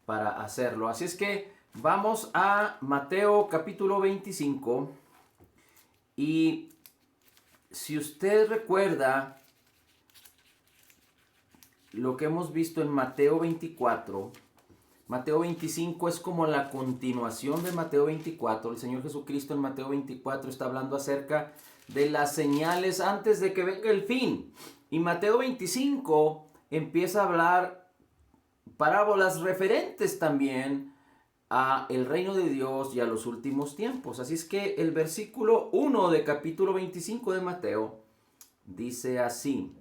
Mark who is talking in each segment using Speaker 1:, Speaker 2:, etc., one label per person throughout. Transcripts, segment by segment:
Speaker 1: para hacerlo. Así es que vamos a Mateo capítulo 25 y si usted recuerda lo que hemos visto en Mateo 24, Mateo 25 es como la continuación de Mateo 24. El Señor Jesucristo en Mateo 24 está hablando acerca de las señales antes de que venga el fin. Y Mateo 25 empieza a hablar parábolas referentes también a el reino de Dios y a los últimos tiempos. Así es que el versículo 1 de capítulo 25 de Mateo dice así: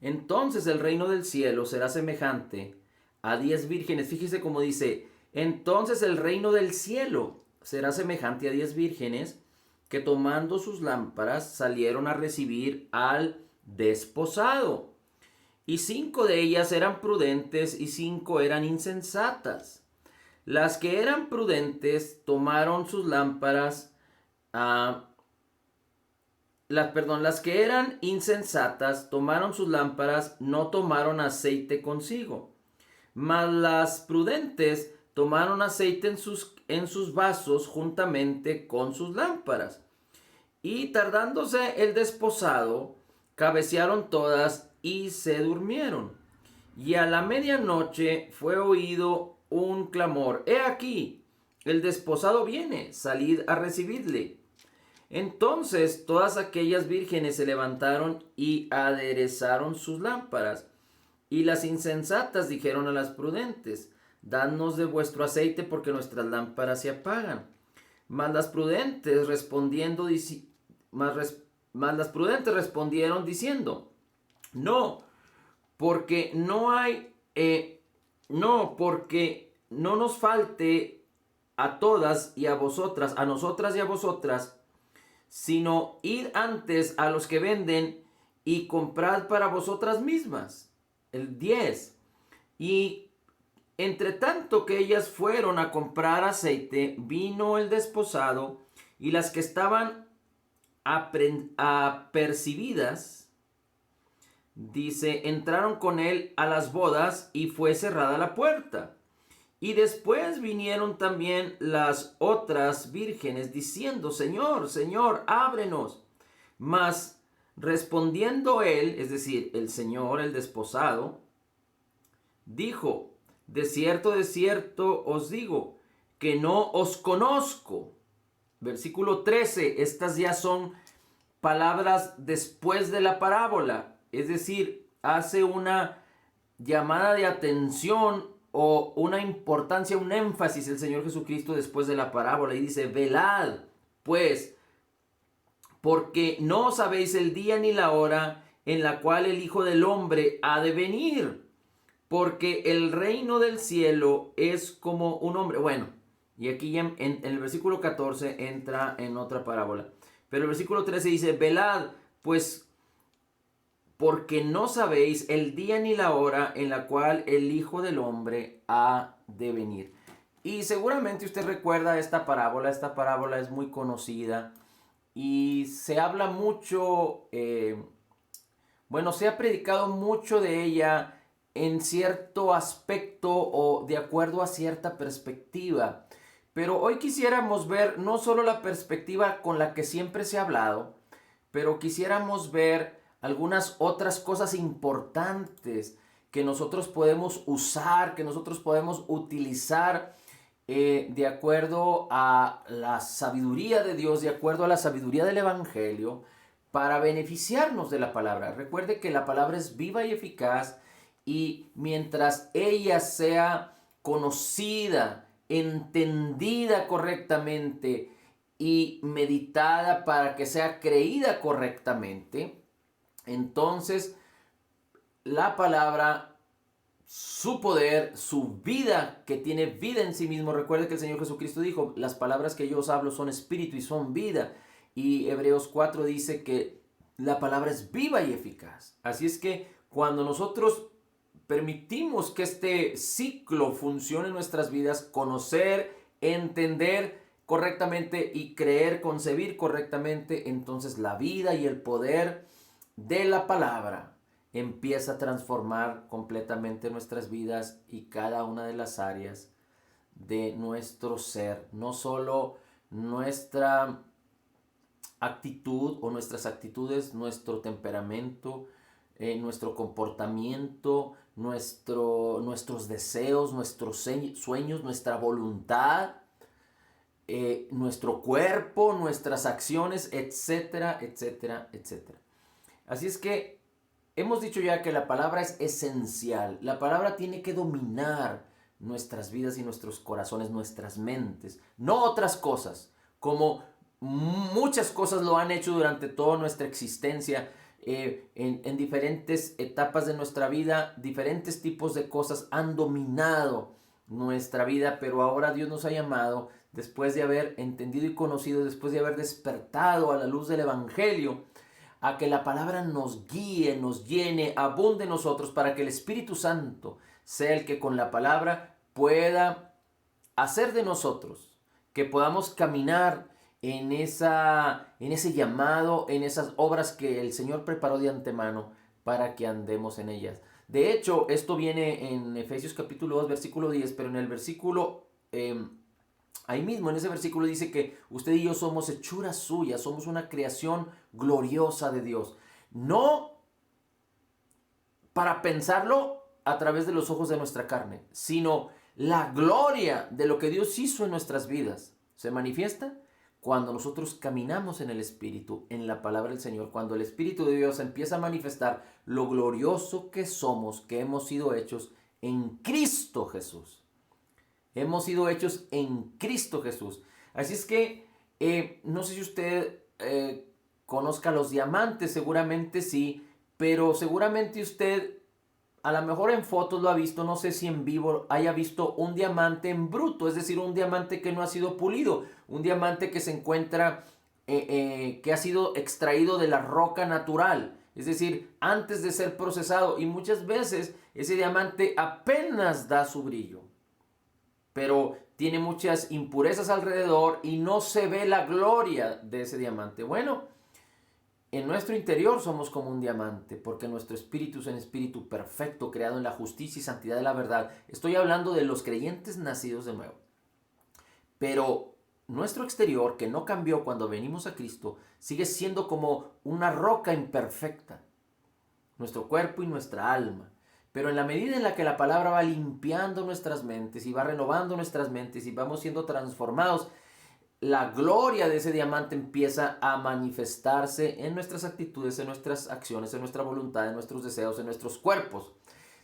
Speaker 1: entonces el reino del cielo será semejante a 10 vírgenes. Fíjese cómo dice: entonces el reino del cielo será semejante a 10 vírgenes que tomando sus lámparas salieron a recibir al desposado. Y 5 de ellas eran prudentes y 5 eran insensatas. Las que eran prudentes tomaron sus lámparas, las que eran insensatas tomaron sus lámparas, no tomaron aceite consigo. Mas las prudentes tomaron aceite en sus vasos juntamente con sus lámparas. Y tardándose el desposado, cabecearon todas y se durmieron. Y a la medianoche fue oído un clamor: ¡He aquí! El desposado viene, salid a recibirle. Entonces todas aquellas vírgenes se levantaron y aderezaron sus lámparas. Y las insensatas dijeron a las prudentes: dadnos de vuestro aceite, porque nuestras lámparas se apagan. Mas las prudentes respondieron diciendo: no, porque porque no nos falte a todas y a vosotras, a nosotras y a vosotras, sino id antes a los que venden y comprad para vosotras mismas. El 10. Y entre tanto que ellas fueron a comprar aceite, vino el desposado, y las que estaban apercibidas, dice, entraron con él a las bodas y fue cerrada la puerta. Y después vinieron también las otras vírgenes diciendo: Señor, Señor, ábrenos. Mas respondiendo él, es decir, el Señor, el desposado, dijo: de cierto os digo, que no os conozco. Versículo 13, estas ya son palabras después de la parábola, es decir, hace una llamada de atención o una importancia, un énfasis el Señor Jesucristo después de la parábola, y dice: velad, pues, porque no sabéis el día ni la hora en la cual el Hijo del Hombre ha de venir. Porque el reino del cielo es como un hombre. Bueno, y aquí ya en el versículo 14 entra en otra parábola. Pero el versículo 13 dice: velad, pues, porque no sabéis el día ni la hora en la cual el Hijo del Hombre ha de venir. Y seguramente usted recuerda esta parábola. Esta parábola es muy conocida y se habla mucho, se ha predicado mucho de ella en cierto aspecto o de acuerdo a cierta perspectiva. Pero hoy quisiéramos ver no solo la perspectiva con la que siempre se ha hablado, pero quisiéramos ver algunas otras cosas importantes que nosotros podemos usar, que nosotros podemos utilizar de acuerdo a la sabiduría de Dios, de acuerdo a la sabiduría del Evangelio, para beneficiarnos de la palabra. Recuerde que la palabra es viva y eficaz, y mientras ella sea conocida, entendida correctamente y meditada para que sea creída correctamente, entonces la palabra, su poder, su vida, que tiene vida en sí mismo. Recuerde que el Señor Jesucristo dijo: las palabras que yo os hablo son espíritu y son vida. Y Hebreos 4 dice que la palabra es viva y eficaz. Así es que cuando nosotros permitimos que este ciclo funcione en nuestras vidas, conocer, entender correctamente y creer, concebir correctamente, entonces la vida y el poder de la palabra empieza a transformar completamente nuestras vidas y cada una de las áreas de nuestro ser. No solo nuestra actitud o nuestras actitudes, nuestro temperamento, nuestro comportamiento, nuestros deseos, nuestros sueños, nuestra voluntad, nuestro cuerpo, nuestras acciones, etcétera, etcétera, etcétera. Así es que hemos dicho ya que la palabra es esencial. La palabra tiene que dominar nuestras vidas y nuestros corazones, nuestras mentes, no otras cosas, como muchas cosas lo han hecho durante toda nuestra existencia. En diferentes etapas de nuestra vida, diferentes tipos de cosas han dominado nuestra vida, pero ahora Dios nos ha llamado, después de haber entendido y conocido, después de haber despertado a la luz del Evangelio, a que la palabra nos guíe, nos llene, abunde en nosotros, para que el Espíritu Santo sea el que con la palabra pueda hacer de nosotros, que podamos caminar en ese llamado, en esas obras que el Señor preparó de antemano para que andemos en ellas. De hecho, esto viene en Efesios capítulo 2, versículo 10, pero en el versículo, ahí mismo en ese versículo dice que usted y yo somos hechura suya, somos una creación gloriosa de Dios. No para pensarlo a través de los ojos de nuestra carne, sino la gloria de lo que Dios hizo en nuestras vidas se manifiesta cuando nosotros caminamos en el Espíritu, en la palabra del Señor, cuando el Espíritu de Dios empieza a manifestar lo glorioso que somos, que hemos sido hechos en Cristo Jesús. Hemos sido hechos en Cristo Jesús. Así es que, no sé si usted conozca los diamantes, seguramente sí, pero seguramente usted, a lo mejor en fotos lo ha visto, no sé si en vivo haya visto un diamante en bruto, es decir, un diamante que no ha sido pulido, un diamante que se encuentra, que ha sido extraído de la roca natural, es decir, antes de ser procesado, y muchas veces ese diamante apenas da su brillo, pero tiene muchas impurezas alrededor y no se ve la gloria de ese diamante. Bueno, en nuestro interior somos como un diamante, porque nuestro espíritu es un espíritu perfecto, creado en la justicia y santidad de la verdad. Estoy hablando de los creyentes nacidos de nuevo. Pero nuestro exterior, que no cambió cuando venimos a Cristo, sigue siendo como una roca imperfecta. Nuestro cuerpo y nuestra alma. Pero en la medida en la que la palabra va limpiando nuestras mentes y va renovando nuestras mentes y vamos siendo transformados, la gloria de ese diamante empieza a manifestarse en nuestras actitudes, en nuestras acciones, en nuestra voluntad, en nuestros deseos, en nuestros cuerpos.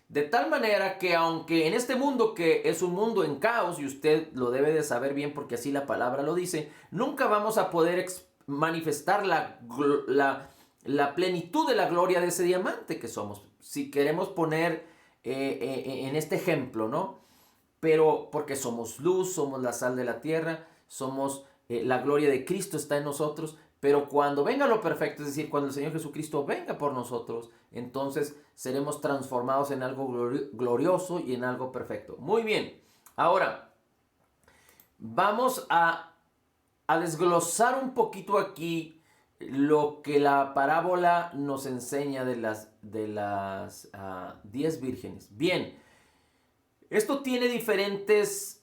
Speaker 1: De tal manera que aunque en este mundo, que es un mundo en caos, y usted lo debe de saber bien porque así la palabra lo dice, nunca vamos a poder manifestar la plenitud de la gloria de ese diamante que somos. Si queremos poner en este ejemplo, ¿no? Pero porque somos luz, somos la sal de la tierra, somos, la gloria de Cristo está en nosotros, pero cuando venga lo perfecto, es decir, cuando el Señor Jesucristo venga por nosotros, entonces seremos transformados en algo glorioso y en algo perfecto. Muy bien, ahora vamos a desglosar un poquito aquí lo que la parábola nos enseña de las 10 vírgenes. Bien, esto tiene diferentes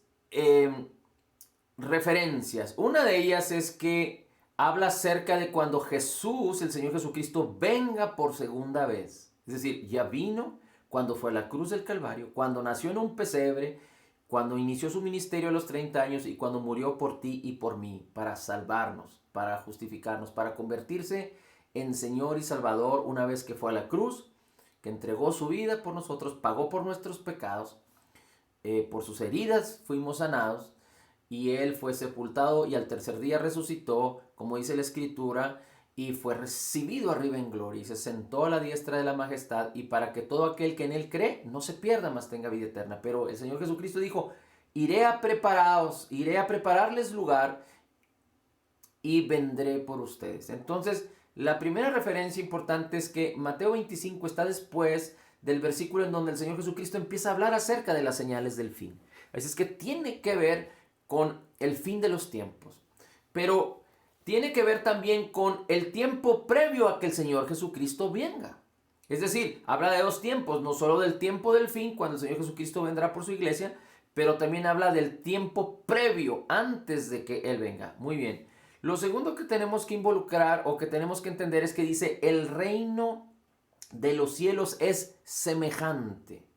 Speaker 1: referencias. Una de ellas es que habla acerca de cuando Jesús, el Señor Jesucristo, venga por segunda vez. Es decir, ya vino cuando fue a la cruz del Calvario, cuando nació en un pesebre, cuando inició su ministerio a los 30 años y cuando murió por ti y por mí, para salvarnos, para justificarnos, para convertirse en Señor y Salvador una vez que fue a la cruz, que entregó su vida por nosotros, pagó por nuestros pecados, por sus heridas fuimos sanados, y él fue sepultado y al tercer día resucitó, como dice la Escritura, y fue recibido arriba en gloria y se sentó a la diestra de la majestad, y para que todo aquel que en él cree no se pierda, mas tenga vida eterna. Pero el Señor Jesucristo dijo, iré a prepararles lugar y vendré por ustedes. Entonces, la primera referencia importante es que Mateo 25 está después del versículo en donde el Señor Jesucristo empieza a hablar acerca de las señales del fin. Así es que tiene que ver con el fin de los tiempos, pero tiene que ver también con el tiempo previo a que el Señor Jesucristo venga. Es decir, habla de dos tiempos, no solo del tiempo del fin, cuando el Señor Jesucristo vendrá por su iglesia, pero también habla del tiempo previo, antes de que Él venga. Muy bien. Lo segundo que tenemos que involucrar o que tenemos que entender es que dice, el reino de los cielos es semejante.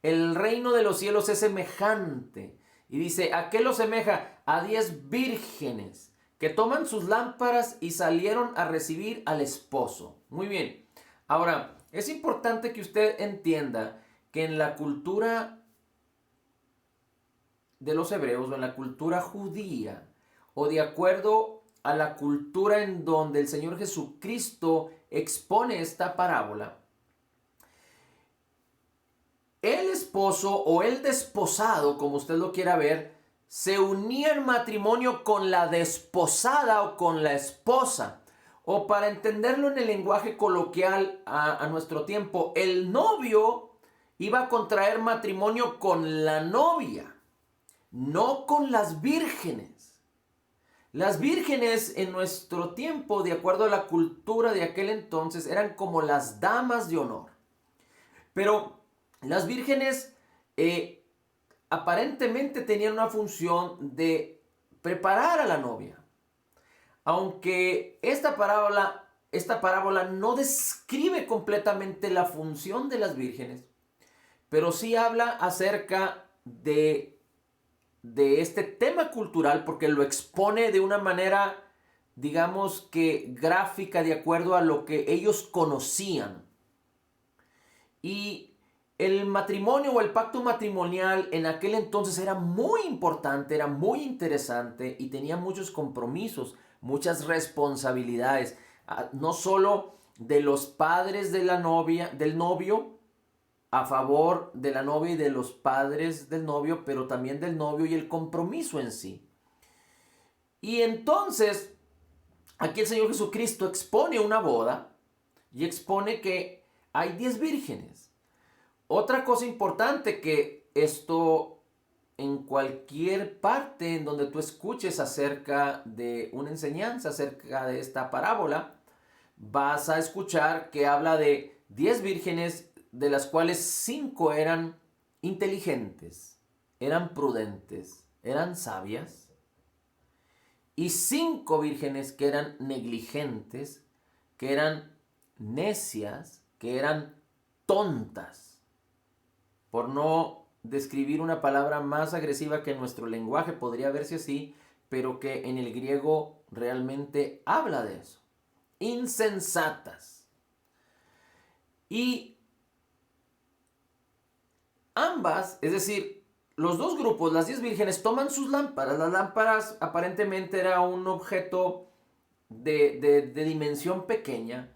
Speaker 1: El reino de los cielos es semejante. Y dice, ¿a qué lo semeja? A 10 vírgenes que toman sus lámparas y salieron a recibir al esposo. Muy bien. Ahora, es importante que usted entienda que en la cultura de los hebreos o en la cultura judía o de acuerdo a la cultura en donde el Señor Jesucristo expone esta parábola, el esposo o el desposado, como usted lo quiera ver, se unía en matrimonio con la desposada o con la esposa. O para entenderlo en el lenguaje coloquial a nuestro tiempo, el novio iba a contraer matrimonio con la novia, no con las vírgenes. Las vírgenes en nuestro tiempo, de acuerdo a la cultura de aquel entonces, eran como las damas de honor. Pero las vírgenes aparentemente tenían una función de preparar a la novia. Aunque esta parábola no describe completamente la función de las vírgenes, pero sí habla acerca de este tema cultural porque lo expone de una manera, digamos que gráfica, de acuerdo a lo que ellos conocían. Y el matrimonio o el pacto matrimonial en aquel entonces era muy importante, era muy interesante y tenía muchos compromisos, muchas responsabilidades, no solo de los padres de la novia, del novio, a favor de la novia y de los padres del novio, pero también del novio y el compromiso en sí. Y entonces, aquí el Señor Jesucristo expone una boda y expone que hay 10 vírgenes. Otra cosa importante que esto en cualquier parte en donde tú escuches acerca de una enseñanza, acerca de esta parábola, vas a escuchar que habla de 10 vírgenes, de las cuales 5 eran inteligentes, eran prudentes, eran sabias, y 5 vírgenes que eran negligentes, que eran necias, que eran tontas. Por no describir una palabra más agresiva que en nuestro lenguaje podría verse así, pero que en el griego realmente habla de eso. Insensatas. Y ambas, es decir, los dos grupos, las 10 vírgenes, toman sus lámparas. Las lámparas aparentemente era un objeto de dimensión pequeña,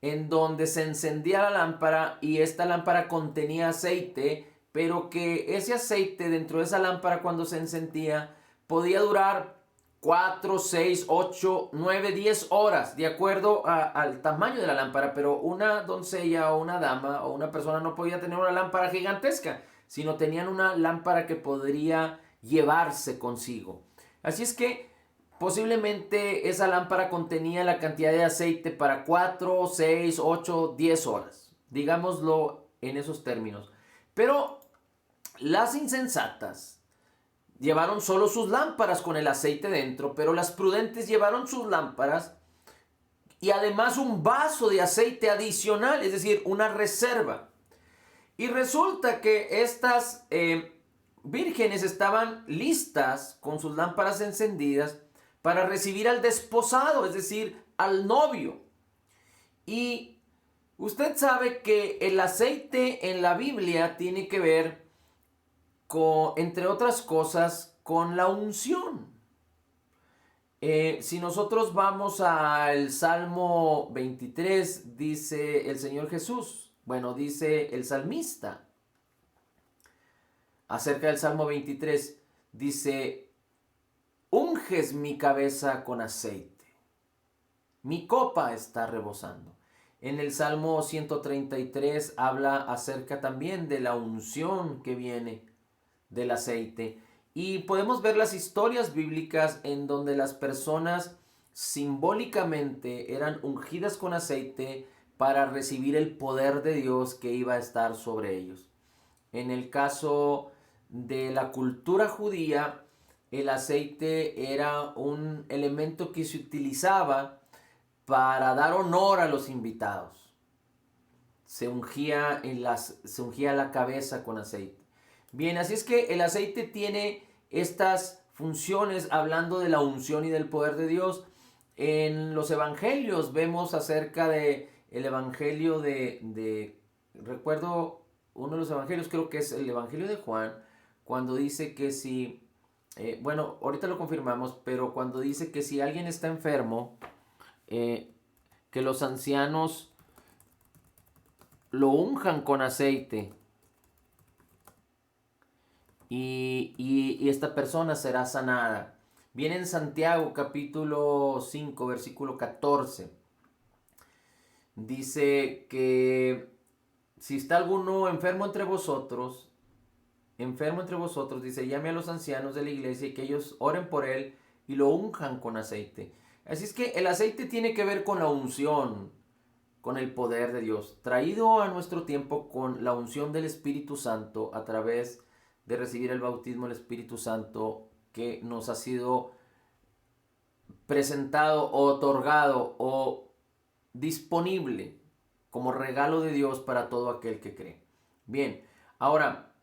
Speaker 1: en donde se encendía la lámpara y esta lámpara contenía aceite, pero que ese aceite dentro de esa lámpara cuando se encendía podía durar 4, 6, 8, 9, 10 horas, de acuerdo al tamaño de la lámpara. Pero una doncella o una dama o una persona no podía tener una lámpara gigantesca, sino tenían una lámpara que podría llevarse consigo. Así es que posiblemente esa lámpara contenía la cantidad de aceite para 4, 6, 8, 10 horas. Digámoslo en esos términos. Pero las insensatas llevaron solo sus lámparas con el aceite dentro, pero las prudentes llevaron sus lámparas y además un vaso de aceite adicional, es decir, una reserva. Y resulta que estas vírgenes estaban listas con sus lámparas encendidas para recibir al desposado, es decir, al novio. Y usted sabe que el aceite en la Biblia tiene que ver con, entre otras cosas, con la unción. Si nosotros vamos al Salmo 23, dice el Señor Jesús, bueno, dice el salmista, acerca del Salmo 23, dice, unges mi cabeza con aceite, mi copa está rebosando. En el Salmo 133 habla acerca también de la unción que viene del aceite. Y podemos ver las historias bíblicas en donde las personas simbólicamente eran ungidas con aceite para recibir el poder de Dios que iba a estar sobre ellos. En el caso de la cultura judía, el aceite era un elemento que se utilizaba para dar honor a los invitados. Se ungía la cabeza con aceite. Bien, así es que el aceite tiene estas funciones hablando de la unción y del poder de Dios. En los evangelios vemos acerca de el evangelio recuerdo uno de los evangelios, creo que es el evangelio de Juan, cuando dice que si, bueno, ahorita lo confirmamos, pero cuando dice que si alguien está enfermo, que los ancianos lo unjan con aceite y esta persona será sanada. Viene en Santiago capítulo 5 versículo 14. Dice que si está alguno enfermo entre vosotros, dice, llame a los ancianos de la iglesia y que ellos oren por él y lo unjan con aceite. Así es que el aceite tiene que ver con la unción, con el poder de Dios, traído a nuestro tiempo con la unción del Espíritu Santo a través de recibir el bautismo del Espíritu Santo que nos ha sido presentado o otorgado o disponible como regalo de Dios para todo aquel que cree. Bien, ahora,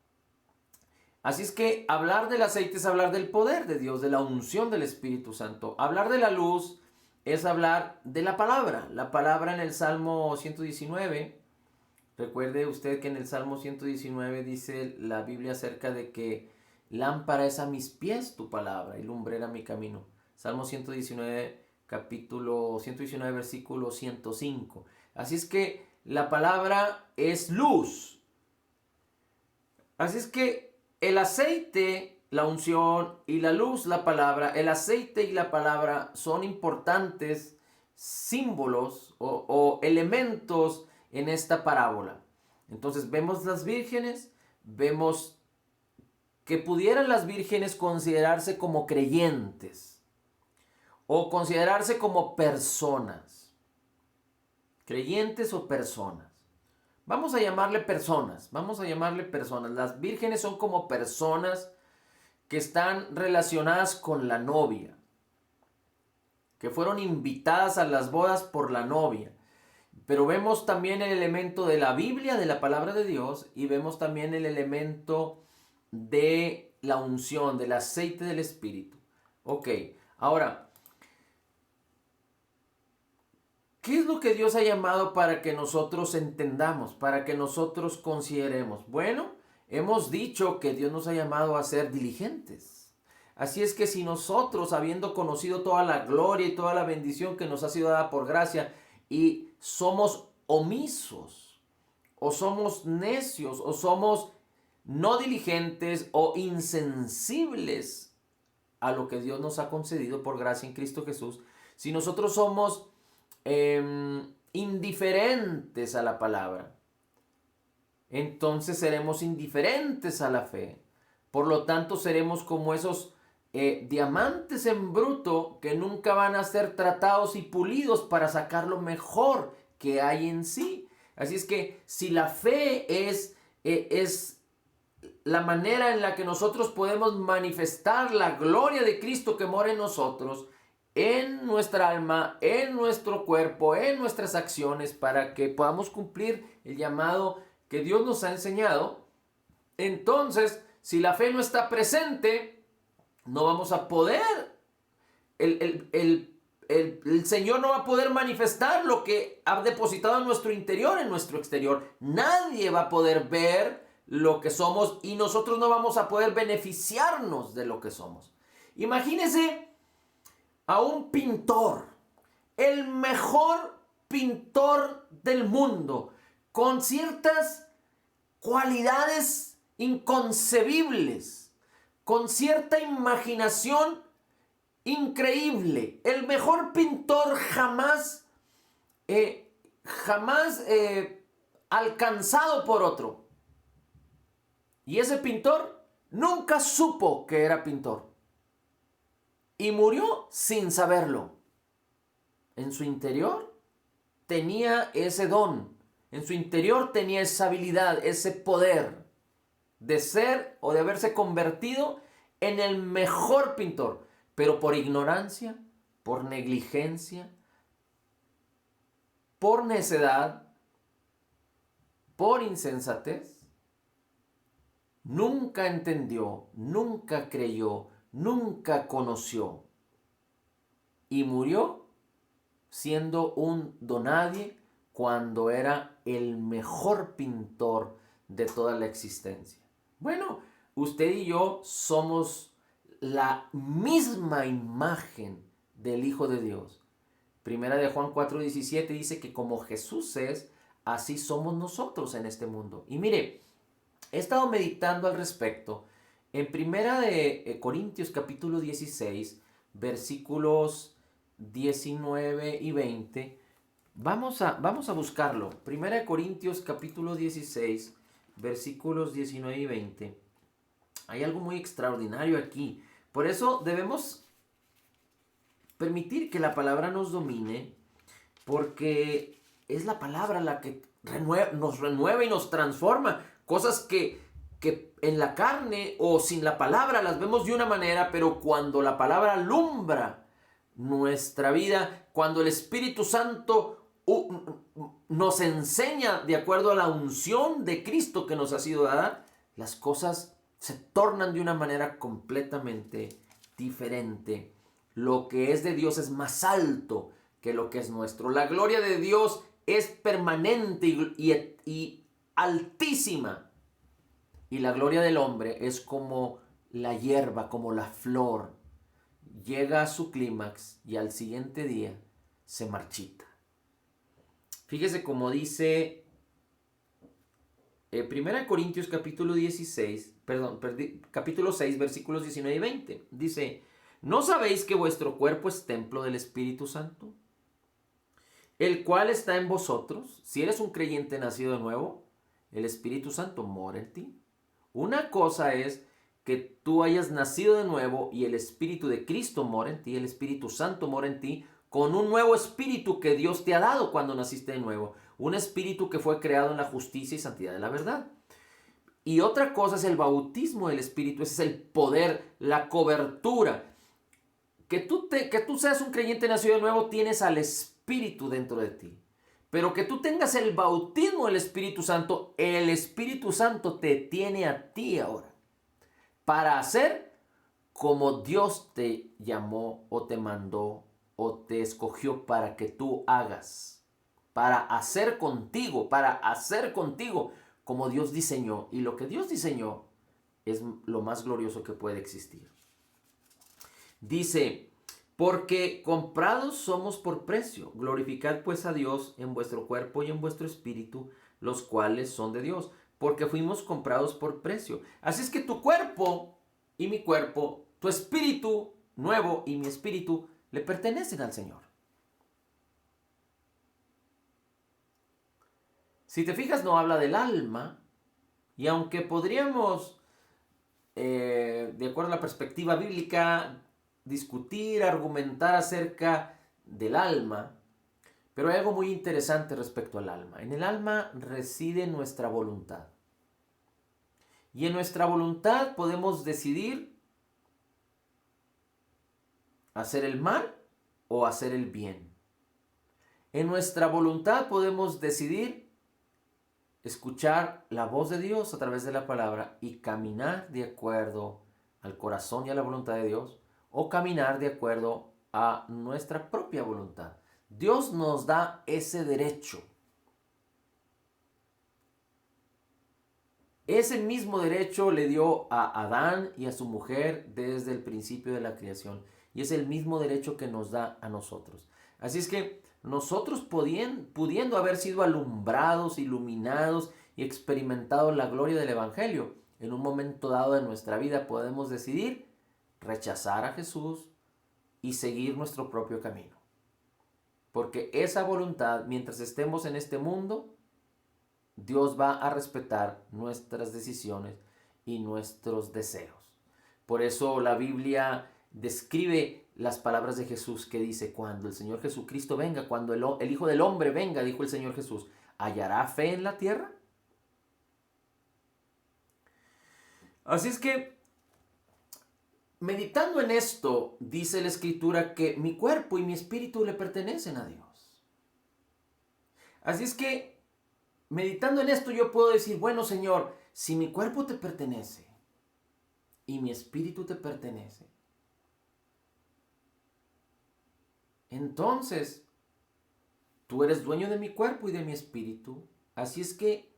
Speaker 1: así es que hablar del aceite es hablar del poder de Dios, de la unción del Espíritu Santo. Hablar de la luz es hablar de la palabra. La palabra en el Salmo 119, recuerde usted que en el Salmo 119 dice la Biblia acerca de que lámpara es a mis pies tu palabra y lumbrera mi camino. Salmo 119, capítulo 119, versículo 105. Así es que la palabra es luz. Así es que el aceite, la unción, y la luz, la palabra, el aceite y la palabra son importantes símbolos o elementos en esta parábola. Entonces vemos las vírgenes, vemos que pudieran las vírgenes considerarse como creyentes o considerarse como personas. Creyentes o personas. Vamos a llamarle personas. Las vírgenes son como personas que están relacionadas con la novia, que fueron invitadas a las bodas por la novia. Pero vemos también el elemento de la Biblia, de la palabra de Dios, y vemos también el elemento de la unción, del aceite del Espíritu. Ok, ahora, ¿qué es lo que Dios ha llamado para que nosotros entendamos, para que nosotros consideremos? Bueno, hemos dicho que Dios nos ha llamado a ser diligentes. Así es que si nosotros, habiendo conocido toda la gloria y toda la bendición que nos ha sido dada por gracia, y somos omisos, o somos necios, o somos no diligentes o insensibles a lo que Dios nos ha concedido por gracia en Cristo Jesús, si nosotros somos indiferentes a la palabra, entonces seremos indiferentes a la fe. Por lo tanto, seremos como esos diamantes en bruto que nunca van a ser tratados y pulidos para sacar lo mejor que hay en sí. Así es que si la fe es la manera en la que nosotros podemos manifestar la gloria de Cristo que mora en nosotros, en nuestra alma, en nuestro cuerpo, en nuestras acciones, para que podamos cumplir el llamado que Dios nos ha enseñado, entonces, si la fe no está presente, no vamos a poder, el Señor no va a poder manifestar lo que ha depositado en nuestro interior, en nuestro exterior. Nadie va a poder ver lo que somos y nosotros no vamos a poder beneficiarnos de lo que somos. Imagínese a un pintor, el mejor pintor del mundo, con ciertas cualidades inconcebibles, con cierta imaginación increíble, el mejor pintor jamás alcanzado por otro. Y ese pintor nunca supo que era pintor. Y murió sin saberlo. En su interior tenía ese don, en su interior tenía esa habilidad, ese poder de ser o de haberse convertido en el mejor pintor, pero por ignorancia, por negligencia, por necedad, por insensatez, nunca entendió, nunca creyó, nunca conoció y murió siendo un donadie cuando era el mejor pintor de toda la existencia. Bueno, usted y yo somos la misma imagen del Hijo de Dios. Primera de Juan 4:17 dice que como Jesús es, así somos nosotros en este mundo. Y mire, he estado meditando al respecto en Primera de Corintios capítulo 16, versículos 19 y 20. Vamos a buscarlo. Primera de Corintios capítulo 16, versículos 19 y 20. Hay algo muy extraordinario aquí. Por eso debemos permitir que la palabra nos domine, porque es la palabra la que nos renueva y nos transforma. Cosas que en la carne o sin la palabra las vemos de una manera, pero cuando la palabra alumbra nuestra vida, cuando el Espíritu Santo nos enseña de acuerdo a la unción de Cristo que nos ha sido dada, las cosas se tornan de una manera completamente diferente. Lo que es de Dios es más alto que lo que es nuestro. La gloria de Dios es permanente y altísima. Y la gloria del hombre es como la hierba, como la flor. Llega a su clímax y al siguiente día se marchita. Fíjese como dice 1 Corintios capítulo 6, versículos 19 y 20. Dice, ¿no sabéis que vuestro cuerpo es templo del Espíritu Santo, el cual está en vosotros? Si eres un creyente nacido de nuevo, el Espíritu Santo mora en ti. Una cosa es que tú hayas nacido de nuevo y el Espíritu de Cristo mora en ti, el Espíritu Santo mora en ti, con un nuevo espíritu que Dios te ha dado cuando naciste de nuevo. Un espíritu que fue creado en la justicia y santidad de la verdad. Y otra cosa es el bautismo del Espíritu, ese es el poder, la cobertura. Que tú seas un creyente nacido de nuevo, tienes al Espíritu dentro de ti. Pero que tú tengas el bautismo del Espíritu Santo, el Espíritu Santo te tiene a ti ahora para hacer como Dios te llamó o te mandó o te escogió para que tú hagas. Para hacer contigo como Dios diseñó. Y lo que Dios diseñó es lo más glorioso que puede existir. Dice, porque comprados somos por precio. Glorificad pues a Dios en vuestro cuerpo y en vuestro espíritu, los cuales son de Dios. Porque fuimos comprados por precio. Así es que tu cuerpo y mi cuerpo, tu espíritu nuevo y mi espíritu, le pertenecen al Señor. Si te fijas, no habla del alma. Y aunque podríamos, de acuerdo a la perspectiva bíblica, discutir, argumentar acerca del alma, pero hay algo muy interesante respecto al alma. En el alma reside nuestra voluntad. Y en nuestra voluntad podemos decidir hacer el mal o hacer el bien. En nuestra voluntad podemos decidir escuchar la voz de Dios a través de la palabra y caminar de acuerdo al corazón y a la voluntad de Dios, o caminar de acuerdo a nuestra propia voluntad. Dios nos da ese derecho. Ese mismo derecho le dio a Adán y a su mujer desde el principio de la creación. Y es el mismo derecho que nos da a nosotros. Así es que nosotros pudiendo haber sido alumbrados, iluminados y experimentado la gloria del Evangelio, en un momento dado de nuestra vida podemos decidir rechazar a Jesús y seguir nuestro propio camino. Porque esa voluntad, mientras estemos en este mundo, Dios va a respetar nuestras decisiones y nuestros deseos. Por eso la Biblia describe las palabras de Jesús que dice, cuando el Señor Jesucristo venga, cuando el Hijo del Hombre venga, dijo el Señor Jesús, ¿hallará fe en la tierra? Así es que, meditando en esto, dice la Escritura que mi cuerpo y mi espíritu le pertenecen a Dios. Así es que, meditando en esto, yo puedo decir, bueno, Señor, si mi cuerpo te pertenece y mi espíritu te pertenece, entonces tú eres dueño de mi cuerpo y de mi espíritu. Así es que,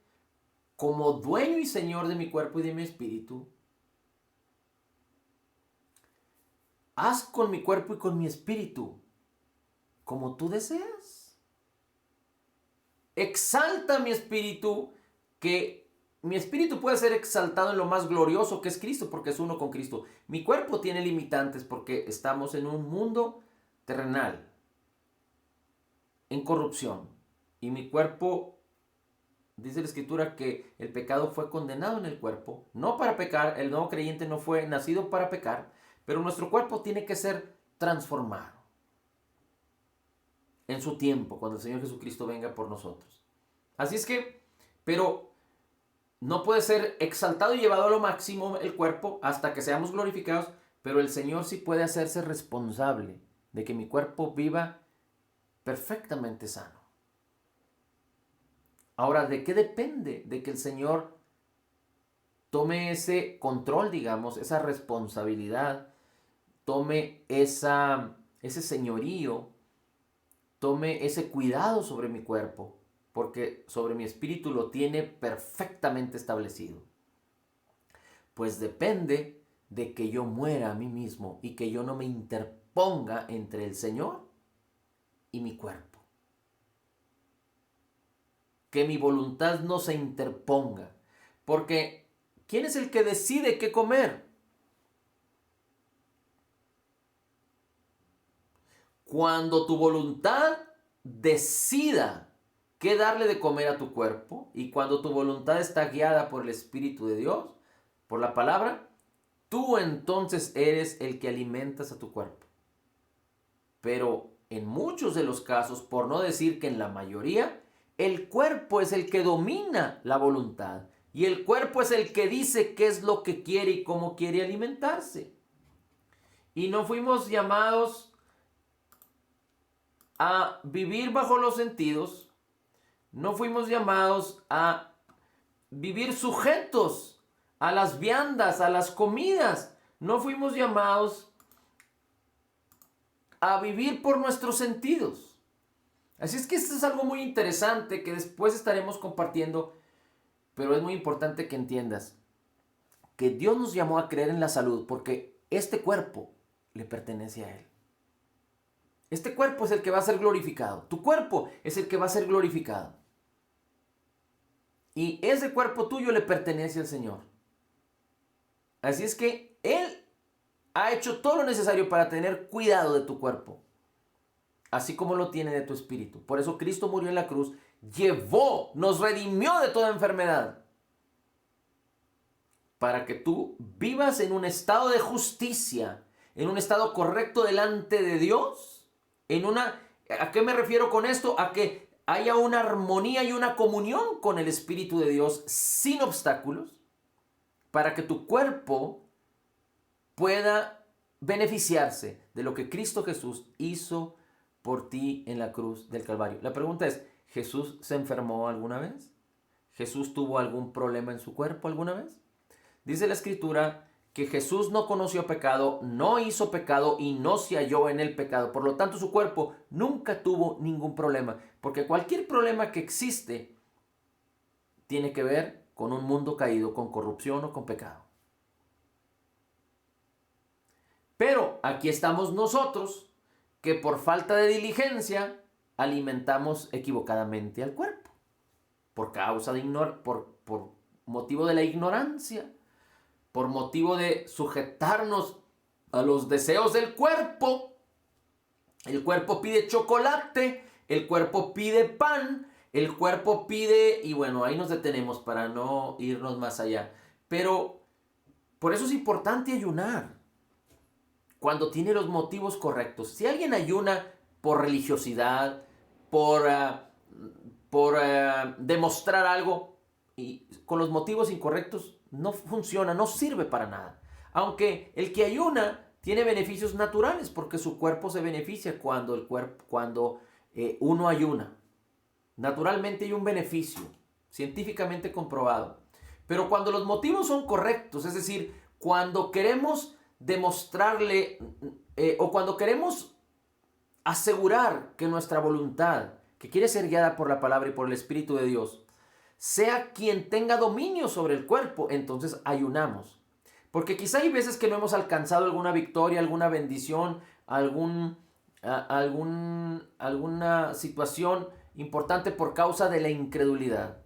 Speaker 1: como dueño y señor de mi cuerpo y de mi espíritu, haz con mi cuerpo y con mi espíritu como tú deseas. Exalta mi espíritu, que mi espíritu puede ser exaltado en lo más glorioso que es Cristo, porque es uno con Cristo. Mi cuerpo tiene limitantes porque estamos en un mundo terrenal, en corrupción. Y mi cuerpo, dice la Escritura que el pecado fue condenado en el cuerpo, no para pecar. El nuevo creyente no fue nacido para pecar, pero nuestro cuerpo tiene que ser transformado en su tiempo, cuando el Señor Jesucristo venga por nosotros. Así es que, pero no puede ser exaltado y llevado a lo máximo el cuerpo hasta que seamos glorificados, pero el Señor sí puede hacerse responsable de que mi cuerpo viva perfectamente sano. Ahora, ¿de qué depende de que el Señor tome ese control, digamos, esa responsabilidad, tome ese señorío, tome ese cuidado sobre mi cuerpo? Porque sobre mi espíritu lo tiene perfectamente establecido. Pues depende de que yo muera a mí mismo y que yo no me interponga entre el Señor y mi cuerpo. Que mi voluntad no se interponga. Porque ¿quién es el que decide qué comer? Cuando tu voluntad decida qué darle de comer a tu cuerpo, y cuando tu voluntad está guiada por el Espíritu de Dios, por la palabra, tú entonces eres el que alimentas a tu cuerpo. Pero en muchos de los casos, por no decir que en la mayoría, el cuerpo es el que domina la voluntad. Y el cuerpo es el que dice qué es lo que quiere y cómo quiere alimentarse. Y no fuimos llamados a vivir bajo los sentidos. No fuimos llamados a vivir sujetos a las viandas, a las comidas. No fuimos llamados a vivir por nuestros sentidos. Así es que esto es algo muy interesante que después estaremos compartiendo, pero es muy importante que entiendas que Dios nos llamó a creer en la salud porque este cuerpo le pertenece a Él. Este cuerpo es el que va a ser glorificado. Tu cuerpo es el que va a ser glorificado. Y ese cuerpo tuyo le pertenece al Señor. Así es que Él ha hecho todo lo necesario para tener cuidado de tu cuerpo, así como lo tiene de tu espíritu. Por eso Cristo murió en la cruz, nos redimió de toda enfermedad, para que tú vivas en un estado de justicia, en un estado correcto delante de Dios. ¿A qué me refiero con esto? A que haya una armonía y una comunión con el Espíritu de Dios sin obstáculos, para que tu cuerpo pueda beneficiarse de lo que Cristo Jesús hizo por ti en la cruz del Calvario. La pregunta es, ¿Jesús se enfermó alguna vez? ¿Jesús tuvo algún problema en su cuerpo alguna vez? Dice la Escritura que Jesús no conoció pecado, no hizo pecado y no se halló en el pecado. Por lo tanto, su cuerpo nunca tuvo ningún problema, porque cualquier problema que existe tiene que ver con un mundo caído, con corrupción o con pecado. Pero aquí estamos nosotros, que por falta de diligencia alimentamos equivocadamente al cuerpo, por causa de por motivo de la ignorancia, por motivo de sujetarnos a los deseos del cuerpo. El cuerpo pide chocolate, el cuerpo pide pan, el cuerpo pide, y bueno, ahí nos detenemos para no irnos más allá. Pero por eso es importante ayunar. cuando tiene los motivos correctos. Si alguien ayuna por religiosidad, por, demostrar algo, y con los motivos incorrectos, no funciona, no sirve para nada. Aunque el que ayuna tiene beneficios naturales, porque su cuerpo se beneficia cuando uno ayuna. Naturalmente hay un beneficio, científicamente comprobado. Pero cuando los motivos son correctos, es decir, cuando queremos demostrarle o cuando queremos asegurar que nuestra voluntad, que quiere ser guiada por la palabra y por el Espíritu de Dios, sea quien tenga dominio sobre el cuerpo, entonces ayunamos. Porque quizá hay veces que no hemos alcanzado alguna victoria, alguna bendición, alguna situación importante por causa de la incredulidad.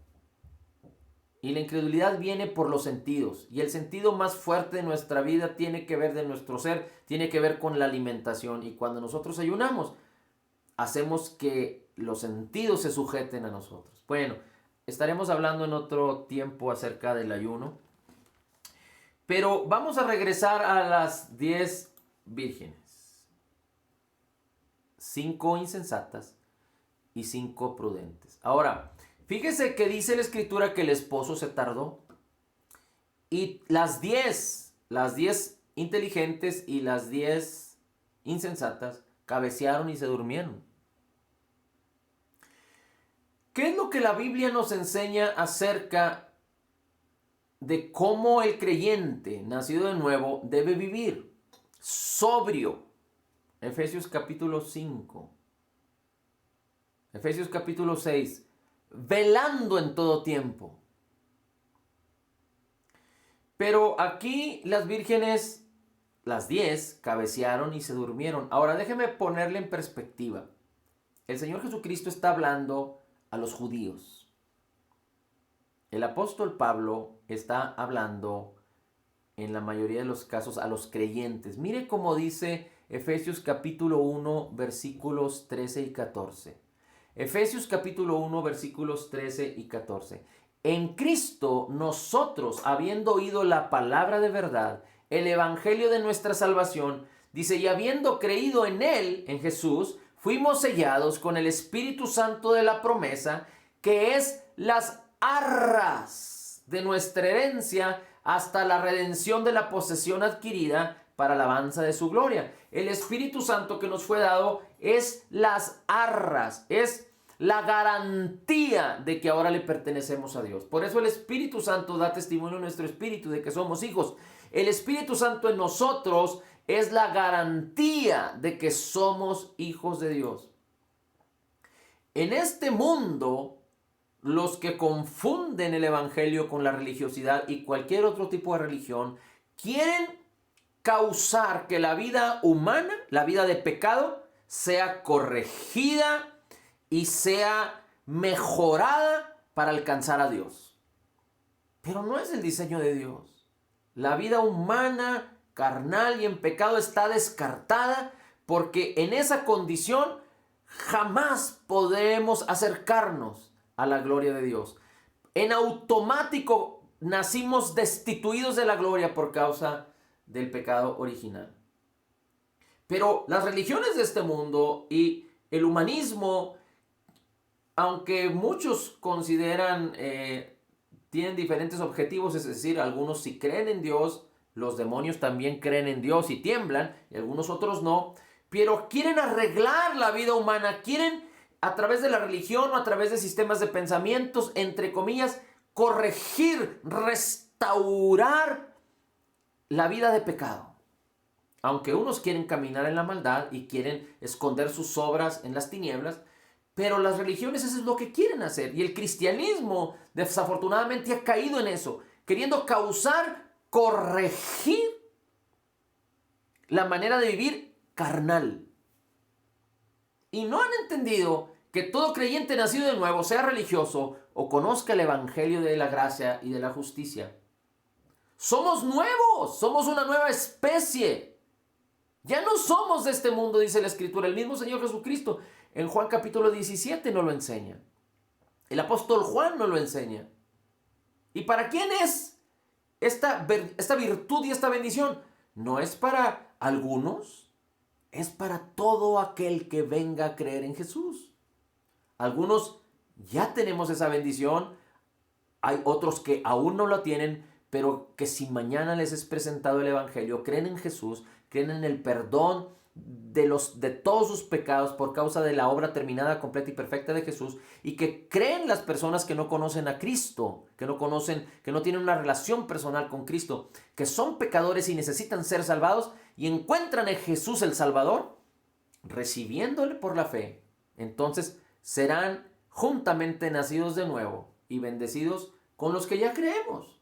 Speaker 1: Y la incredulidad viene por los sentidos. Y el sentido más fuerte de nuestra vida tiene que ver de nuestro ser, tiene que ver con la alimentación. Y cuando nosotros ayunamos, hacemos que los sentidos se sujeten a nosotros. Bueno, estaremos hablando en otro tiempo acerca del ayuno. Pero vamos a regresar a las 10 vírgenes. 5 insensatas y 5 prudentes. Ahora, fíjese que dice la Escritura que el esposo se tardó. Y las 10 inteligentes y las 10 insensatas cabecearon y se durmieron. ¿Qué es lo que la Biblia nos enseña acerca de cómo el creyente nacido de nuevo debe vivir? Sobrio. Efesios capítulo 5. Efesios capítulo 6. Velando en todo tiempo. Pero aquí las vírgenes, las 10, cabecearon y se durmieron. Ahora déjeme ponerle en perspectiva. El Señor Jesucristo está hablando a los judíos. El apóstol Pablo está hablando en la mayoría de los casos a los creyentes. Mire cómo dice Efesios capítulo 1 versículos 13 y 14. Efesios capítulo 1 versículos 13 y 14. En Cristo nosotros, habiendo oído la palabra de verdad, el evangelio de nuestra salvación, dice, y habiendo creído en Él, en Jesús, fuimos sellados con el Espíritu Santo de la promesa, que es las arras de nuestra herencia hasta la redención de la posesión adquirida para alabanza de su gloria. El Espíritu Santo que nos fue dado es las arras, es la garantía de que ahora le pertenecemos a Dios. Por eso el Espíritu Santo da testimonio en nuestro espíritu de que somos hijos. El Espíritu Santo en nosotros es la garantía de que somos hijos de Dios. En este mundo, los que confunden el evangelio con la religiosidad y cualquier otro tipo de religión, quieren causar que la vida humana, la vida de pecado, sea corregida y sea mejorada para alcanzar a Dios. Pero no es el diseño de Dios. La vida humana, carnal y en pecado está descartada, porque en esa condición jamás podremos acercarnos a la gloria de Dios. En automático nacimos destituidos de la gloria por causa del pecado original. Pero las religiones de este mundo y el humanismo, aunque muchos consideran, tienen diferentes objetivos, es decir, algunos sí creen en Dios, los demonios también creen en Dios y tiemblan, y algunos otros no, pero quieren arreglar la vida humana, quieren a través de la religión o a través de sistemas de pensamientos, entre comillas, corregir, restaurar la vida de pecado. Aunque unos quieren caminar en la maldad y quieren esconder sus obras en las tinieblas, pero las religiones eso es lo que quieren hacer. Y el cristianismo desafortunadamente ha caído en eso, queriendo corregir la manera de vivir carnal. Y no han entendido que todo creyente nacido de nuevo, sea religioso o conozca el evangelio de la gracia y de la justicia, somos nuevos, somos una nueva especie. Ya no somos de este mundo, dice la Escritura. El mismo Señor Jesucristo en Juan capítulo 17 nos lo enseña. El apóstol Juan nos lo enseña. ¿Y para quién es esta virtud y esta bendición? No es para algunos es para todo aquel que venga a creer en Jesús. Algunos ya tenemos esa bendición, hay otros que aún no lo tienen, pero que si mañana les es presentado el Evangelio, creen en Jesús, creen en el perdón de todos sus pecados por causa de la obra terminada, completa y perfecta de Jesús, y que creen las personas que no conocen a Cristo, que no tienen una relación personal con Cristo, que son pecadores y necesitan ser salvados, y encuentran en Jesús el Salvador, recibiéndole por la fe. Entonces serán juntamente nacidos de nuevo y bendecidos con los que ya creemos.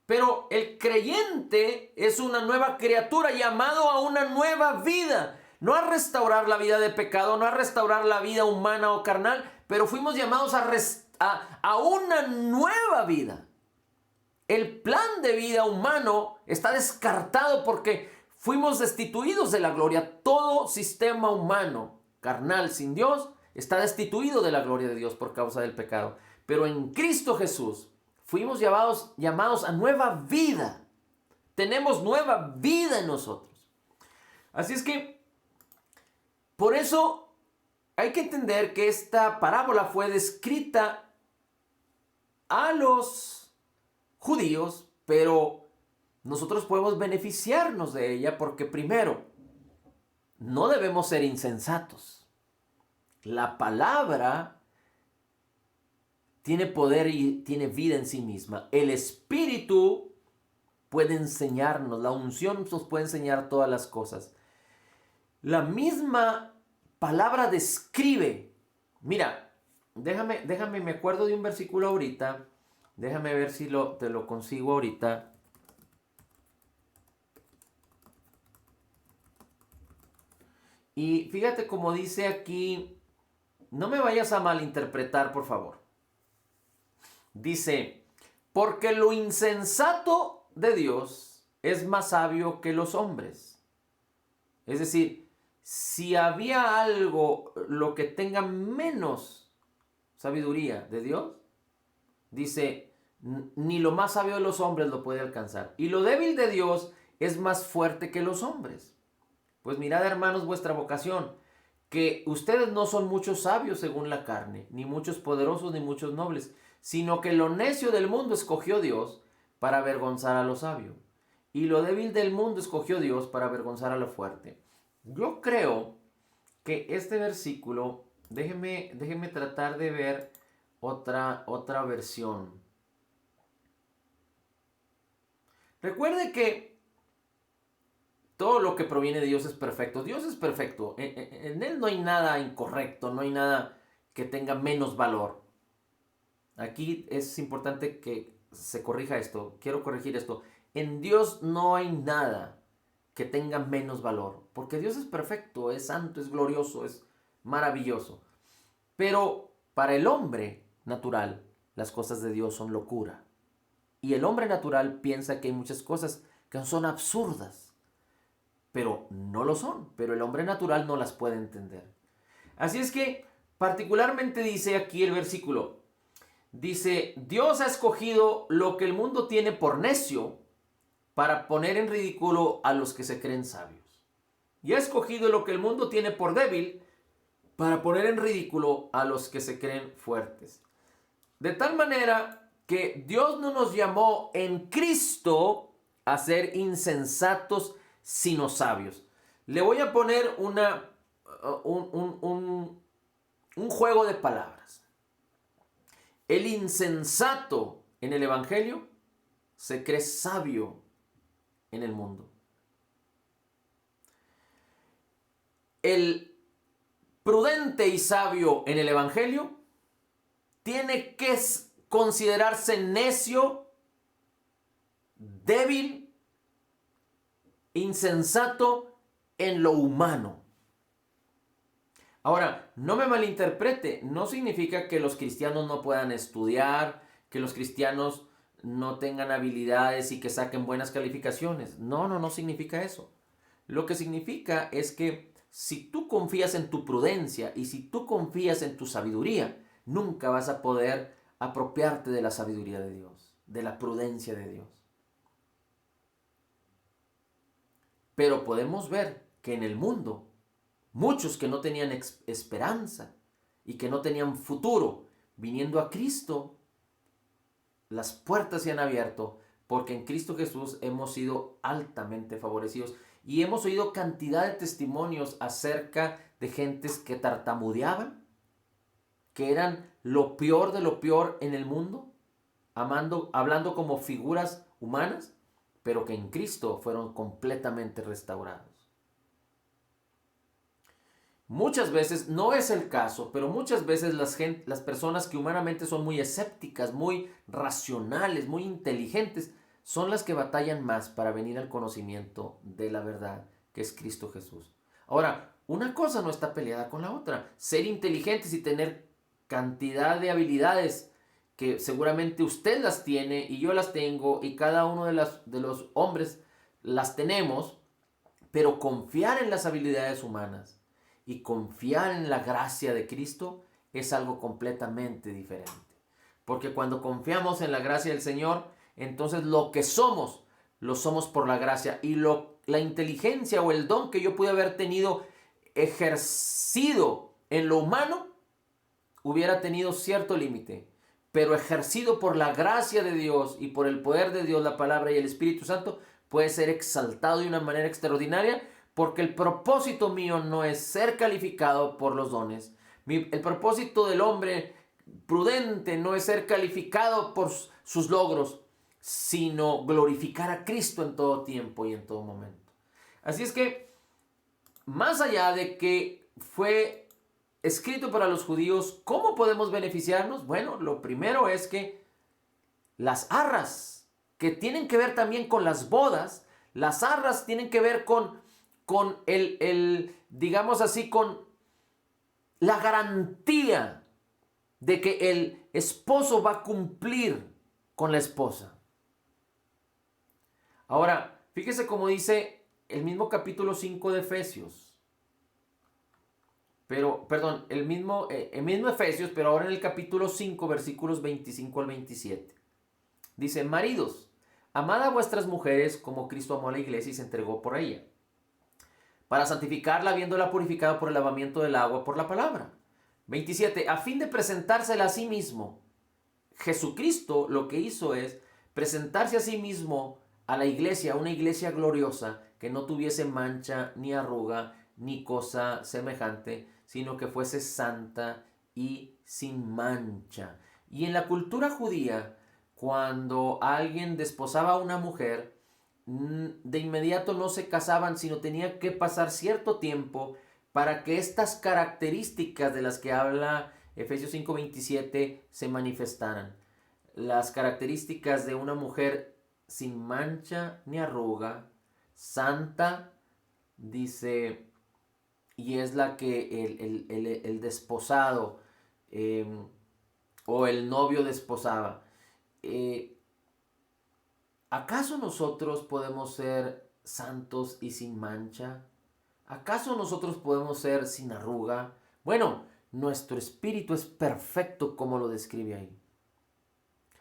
Speaker 1: Pero el creyente es una nueva criatura llamado a una nueva vida. No a restaurar la vida de pecado, no a restaurar la vida humana o carnal, pero fuimos llamados a una nueva vida. El plan de vida humano está descartado porque fuimos destituidos de la gloria. Todo sistema humano, carnal, sin Dios, está destituido de la gloria de Dios por causa del pecado. Pero en Cristo Jesús fuimos llamados a nueva vida. Tenemos nueva vida en nosotros. Así es que, por eso hay que entender que esta parábola fue descrita a los judíos, pero nosotros podemos beneficiarnos de ella porque primero, no debemos ser insensatos. La palabra tiene poder y tiene vida en sí misma. El Espíritu puede enseñarnos, la unción nos puede enseñar todas las cosas. La misma palabra describe. Mira, déjame, me acuerdo de un versículo ahorita. Déjame ver si te lo consigo ahorita. Y fíjate como dice aquí, no me vayas a malinterpretar, por favor. Dice, porque lo insensato de Dios es más sabio que los hombres. Es decir, si había algo, lo que tenga menos sabiduría de Dios, dice, ni lo más sabio de los hombres lo puede alcanzar. Y lo débil de Dios es más fuerte que los hombres. Pues mirad, hermanos, vuestra vocación, que ustedes no son muchos sabios según la carne, ni muchos poderosos, ni muchos nobles, sino que lo necio del mundo escogió Dios para avergonzar a lo sabio, y lo débil del mundo escogió Dios para avergonzar a lo fuerte. Yo creo que este versículo, déjeme tratar de ver otra versión. Recuerde que todo lo que proviene de Dios es perfecto. Dios es perfecto. En Él no hay nada incorrecto, no hay nada que tenga menos valor. Aquí es importante que se corrija esto. Quiero corregir esto. En Dios no hay nada que tenga menos valor. Porque Dios es perfecto, es santo, es glorioso, es maravilloso. Pero para el hombre natural, las cosas de Dios son locura. Y el hombre natural piensa que hay muchas cosas que son absurdas. Pero no lo son. Pero el hombre natural no las puede entender. Así es que particularmente dice aquí el versículo. Dice, Dios ha escogido lo que el mundo tiene por necio para poner en ridículo a los que se creen sabios. Y ha escogido lo que el mundo tiene por débil para poner en ridículo a los que se creen fuertes. De tal manera que Dios no nos llamó en Cristo a ser insensatos, sino sabios. Le voy a poner un juego de palabras. El insensato en el Evangelio se cree sabio en el mundo. El prudente y sabio en el Evangelio tiene que considerarse necio, débil, insensato en lo humano. Ahora, no me malinterprete, no significa que los cristianos no puedan estudiar, que los cristianos no tengan habilidades y que saquen buenas calificaciones. No significa eso. Lo que significa es que si tú confías en tu prudencia y si tú confías en tu sabiduría, nunca vas a poder apropiarte de la sabiduría de Dios, de la prudencia de Dios. Pero podemos ver que en el mundo, muchos que no tenían esperanza y que no tenían futuro, viniendo a Cristo, las puertas se han abierto, porque en Cristo Jesús hemos sido altamente favorecidos. Y hemos oído cantidad de testimonios acerca de gentes que tartamudeaban, que eran lo peor de lo peor en el mundo, hablando como figuras humanas, pero que en Cristo fueron completamente restaurados. Muchas veces, no es el caso, pero muchas veces las personas que humanamente son muy escépticas, muy racionales, muy inteligentes, son las que batallan más para venir al conocimiento de la verdad, que es Cristo Jesús. Ahora, una cosa no está peleada con la otra. Ser inteligentes y tener cantidad de habilidades que seguramente usted las tiene y yo las tengo y cada uno de los hombres las tenemos, pero confiar en las habilidades humanas y confiar en la gracia de Cristo es algo completamente diferente. Porque cuando confiamos en la gracia del Señor, entonces lo que somos, lo somos por la gracia. Y la inteligencia o el don que yo pude haber tenido ejercido en lo humano, hubiera tenido cierto límite. Pero ejercido por la gracia de Dios y por el poder de Dios, la palabra y el Espíritu Santo, puede ser exaltado de una manera extraordinaria, porque el propósito mío no es ser calificado por los dones. El propósito del hombre prudente no es ser calificado por sus logros, sino glorificar a Cristo en todo tiempo y en todo momento. Así es que, más allá de que fue escrito para los judíos, ¿cómo podemos beneficiarnos? Bueno, lo primero es que las arras, que tienen que ver también con las bodas, las arras tienen que ver con digamos así, con la garantía de que el esposo va a cumplir con la esposa. Ahora, fíjese cómo dice el mismo capítulo 5 de Efesios. El mismo Efesios, pero ahora en el capítulo 5, versículos 25 al 27. Dice: maridos, amad a vuestras mujeres como Cristo amó a la iglesia y se entregó por ella, para santificarla, habiéndola purificado por el lavamiento del agua por la palabra. 27. A fin de presentársela a sí mismo. Jesucristo lo que hizo es presentarse a sí mismo a la iglesia, una iglesia gloriosa, que no tuviese mancha, ni arruga, ni cosa semejante, sino que fuese santa y sin mancha. Y en la cultura judía, cuando alguien desposaba a una mujer, de inmediato no se casaban, sino tenía que pasar cierto tiempo para que estas características de las que habla Efesios 5:27 se manifestaran. Las características de una mujer sin mancha ni arruga, santa, dice, y es la que el desposado o el novio desposaba. ¿Acaso nosotros podemos ser santos y sin mancha? ¿Acaso nosotros podemos ser sin arruga? Bueno, nuestro espíritu es perfecto como lo describe ahí.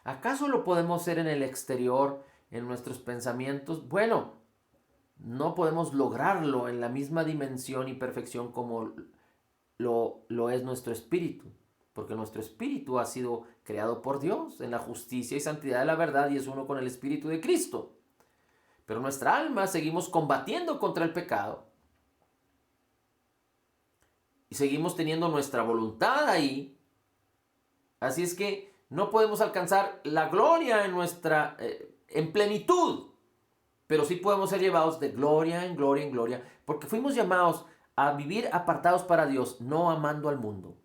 Speaker 1: ¿Acaso lo podemos ser en el exterior, en nuestros pensamientos? Bueno, no podemos lograrlo en la misma dimensión y perfección como lo es nuestro espíritu, porque nuestro espíritu ha sido creado por Dios en la justicia y santidad de la verdad y es uno con el Espíritu de Cristo. Pero nuestra alma seguimos combatiendo contra el pecado y seguimos teniendo nuestra voluntad ahí. Así es que no podemos alcanzar la gloria en plenitud, pero sí podemos ser llevados de gloria en gloria en gloria, porque fuimos llamados a vivir apartados para Dios, no amando al mundo.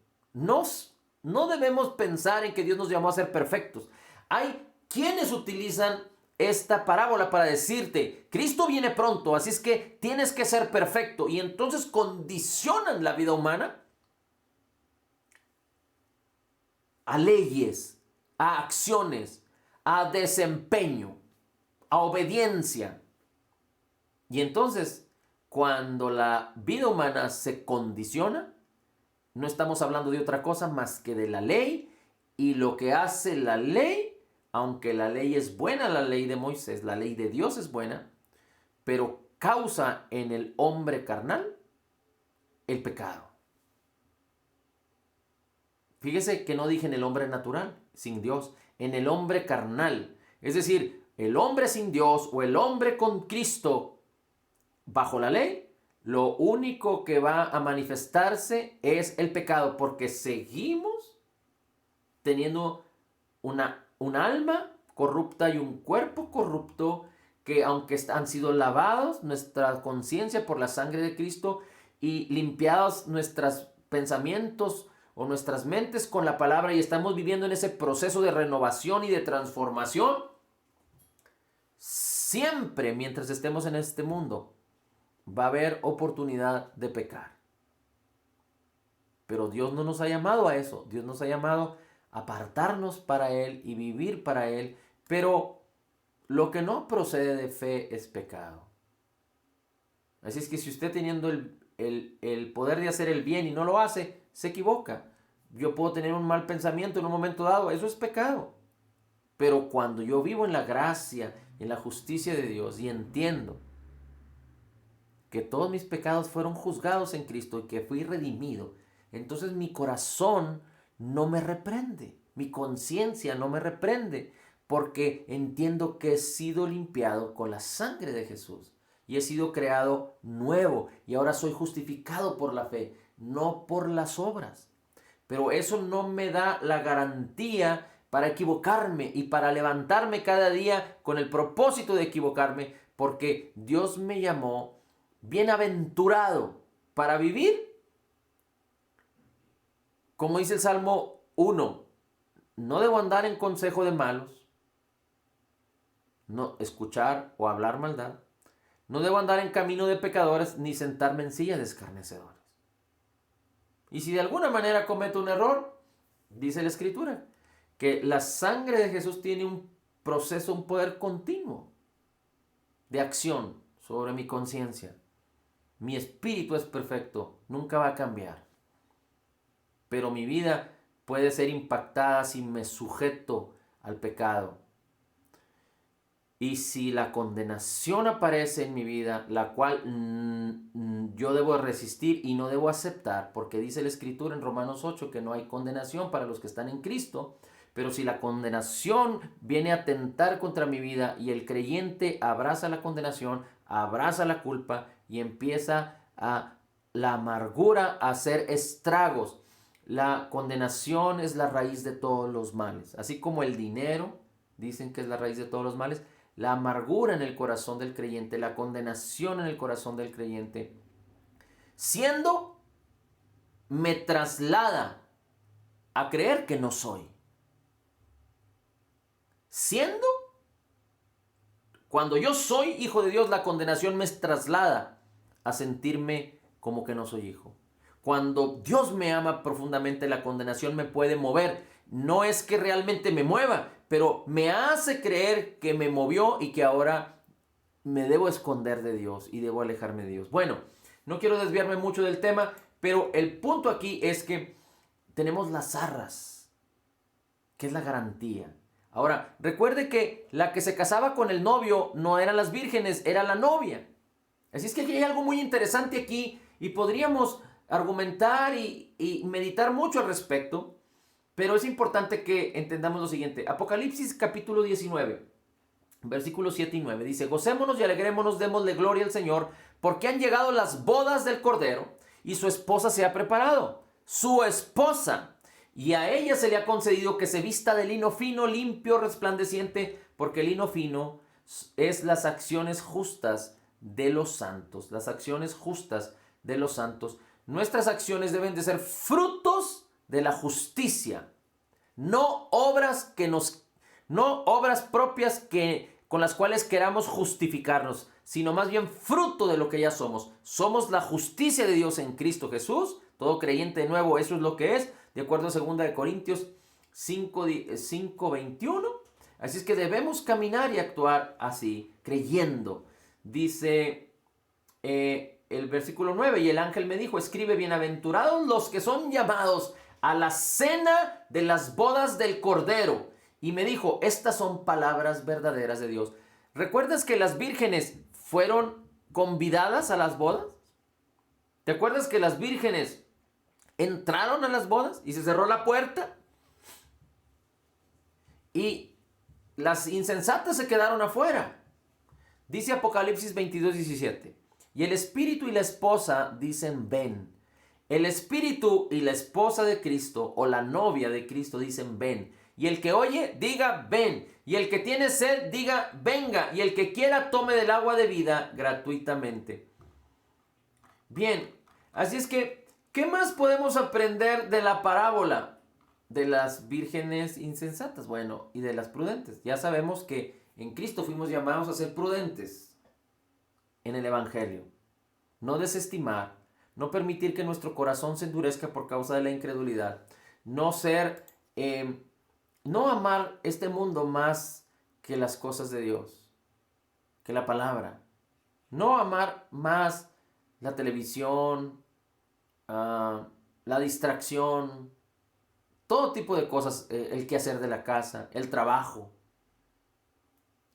Speaker 1: No debemos pensar en que Dios nos llamó a ser perfectos. Hay quienes utilizan esta parábola para decirte: Cristo viene pronto, así es que tienes que ser perfecto, y entonces condicionan la vida humana a leyes, a acciones, a desempeño, a obediencia. Y entonces, cuando la vida humana se condiciona, no estamos hablando de otra cosa más que de la ley, y lo que hace la ley, aunque la ley es buena, la ley de Moisés, la ley de Dios es buena, pero causa en el hombre carnal? El pecado. Fíjese que no dije en el hombre natural, sin Dios, en el hombre carnal. Es decir, el hombre sin Dios o el hombre con Cristo bajo la ley, lo único que va a manifestarse es el pecado, porque seguimos teniendo un alma corrupta y un cuerpo corrupto que, aunque han sido lavados nuestra conciencia por la sangre de Cristo y limpiados nuestros pensamientos o nuestras mentes con la palabra, y estamos viviendo en ese proceso de renovación y de transformación, siempre mientras estemos en este mundo va a haber oportunidad de pecar. Pero Dios no nos ha llamado a eso. Dios nos ha llamado a apartarnos para Él y vivir para Él. Pero lo que no procede de fe es pecado. Así es que si usted teniendo el poder de hacer el bien y no lo hace, se equivoca. Yo puedo tener un mal pensamiento en un momento dado. Eso es pecado. Pero cuando yo vivo en la gracia, en la justicia de Dios y entiendo que todos mis pecados fueron juzgados en Cristo y que fui redimido, entonces mi corazón no me reprende, mi conciencia no me reprende, porque entiendo que he sido limpiado con la sangre de Jesús y he sido creado nuevo y ahora soy justificado por la fe, no por las obras. Pero eso no me da la garantía para equivocarme y para levantarme cada día con el propósito de equivocarme, porque Dios me llamó bienaventurado para vivir, como dice el Salmo 1, no debo andar en consejo de malos, no escuchar o hablar maldad, no debo andar en camino de pecadores, ni sentarme en silla de escarnecedores. Y si de alguna manera cometo un error, dice la Escritura, que la sangre de Jesús tiene un proceso, un poder continuo de acción sobre mi conciencia. Mi espíritu es perfecto, nunca va a cambiar. Pero mi vida puede ser impactada si me sujeto al pecado. Y si la condenación aparece en mi vida, la cual yo debo resistir y no debo aceptar, porque dice la Escritura en Romanos 8 que no hay condenación para los que están en Cristo, pero si la condenación viene a atentar contra mi vida y el creyente abraza la condenación, abraza la culpa y empieza a la amargura a hacer estragos. La condenación es la raíz de todos los males. Así como el dinero, dicen que es la raíz de todos los males, la amargura en el corazón del creyente, la condenación en el corazón del creyente, siendo, me traslada a creer que no soy. Siendo, cuando yo soy hijo de Dios, la condenación me traslada a sentirme como que no soy hijo. Cuando Dios me ama profundamente, la condenación me puede mover. No es que realmente me mueva, pero me hace creer que me movió y que ahora me debo esconder de Dios y debo alejarme de Dios. Bueno, no quiero desviarme mucho del tema, pero el punto aquí es que tenemos las arras, que es la garantía. Ahora, recuerde que la que se casaba con el novio no eran las vírgenes, era la novia. Así es que hay algo muy interesante aquí y podríamos argumentar y meditar mucho al respecto, pero es importante que entendamos lo siguiente. Apocalipsis capítulo 19, versículos 7 y 9 dice: gocémonos y alegrémonos, démosle gloria al Señor, porque han llegado las bodas del Cordero y su esposa se ha preparado. Su esposa. Y a ella se le ha concedido que se vista de lino fino, limpio, resplandeciente, porque el lino fino es las acciones justas de los santos. Las acciones justas de los santos. Nuestras acciones deben de ser frutos de la justicia, no obras propias con las cuales queramos justificarnos, sino más bien fruto de lo que ya somos. Somos la justicia de Dios en Cristo Jesús. Todo creyente nuevo, eso es lo que es, de acuerdo a 2 Corintios 5:21. Así es que debemos caminar y actuar así, creyendo. Dice el versículo 9, y el ángel me dijo: escribe, bienaventurados los que son llamados a la cena de las bodas del Cordero. Y me dijo: estas son palabras verdaderas de Dios. ¿Recuerdas que las vírgenes fueron convidadas a las bodas? ¿Te acuerdas que las vírgenes entraron a las bodas y se cerró la puerta? Y las insensatas se quedaron afuera. Dice Apocalipsis 22:17. Y el espíritu y la esposa dicen ven. El espíritu y la esposa de Cristo o la novia de Cristo dicen ven. Y el que oye, diga ven. Y el que tiene sed, diga venga. Y el que quiera, tome del agua de vida gratuitamente. Bien, así es que, ¿qué más podemos aprender de la parábola de las vírgenes insensatas? Bueno, y de las prudentes. Ya sabemos que en Cristo fuimos llamados a ser prudentes en el Evangelio. No desestimar, no permitir que nuestro corazón se endurezca por causa de la incredulidad. No amar este mundo más que las cosas de Dios, que la palabra. No amar más la televisión, la distracción, todo tipo de cosas, el quehacer de la casa, el trabajo.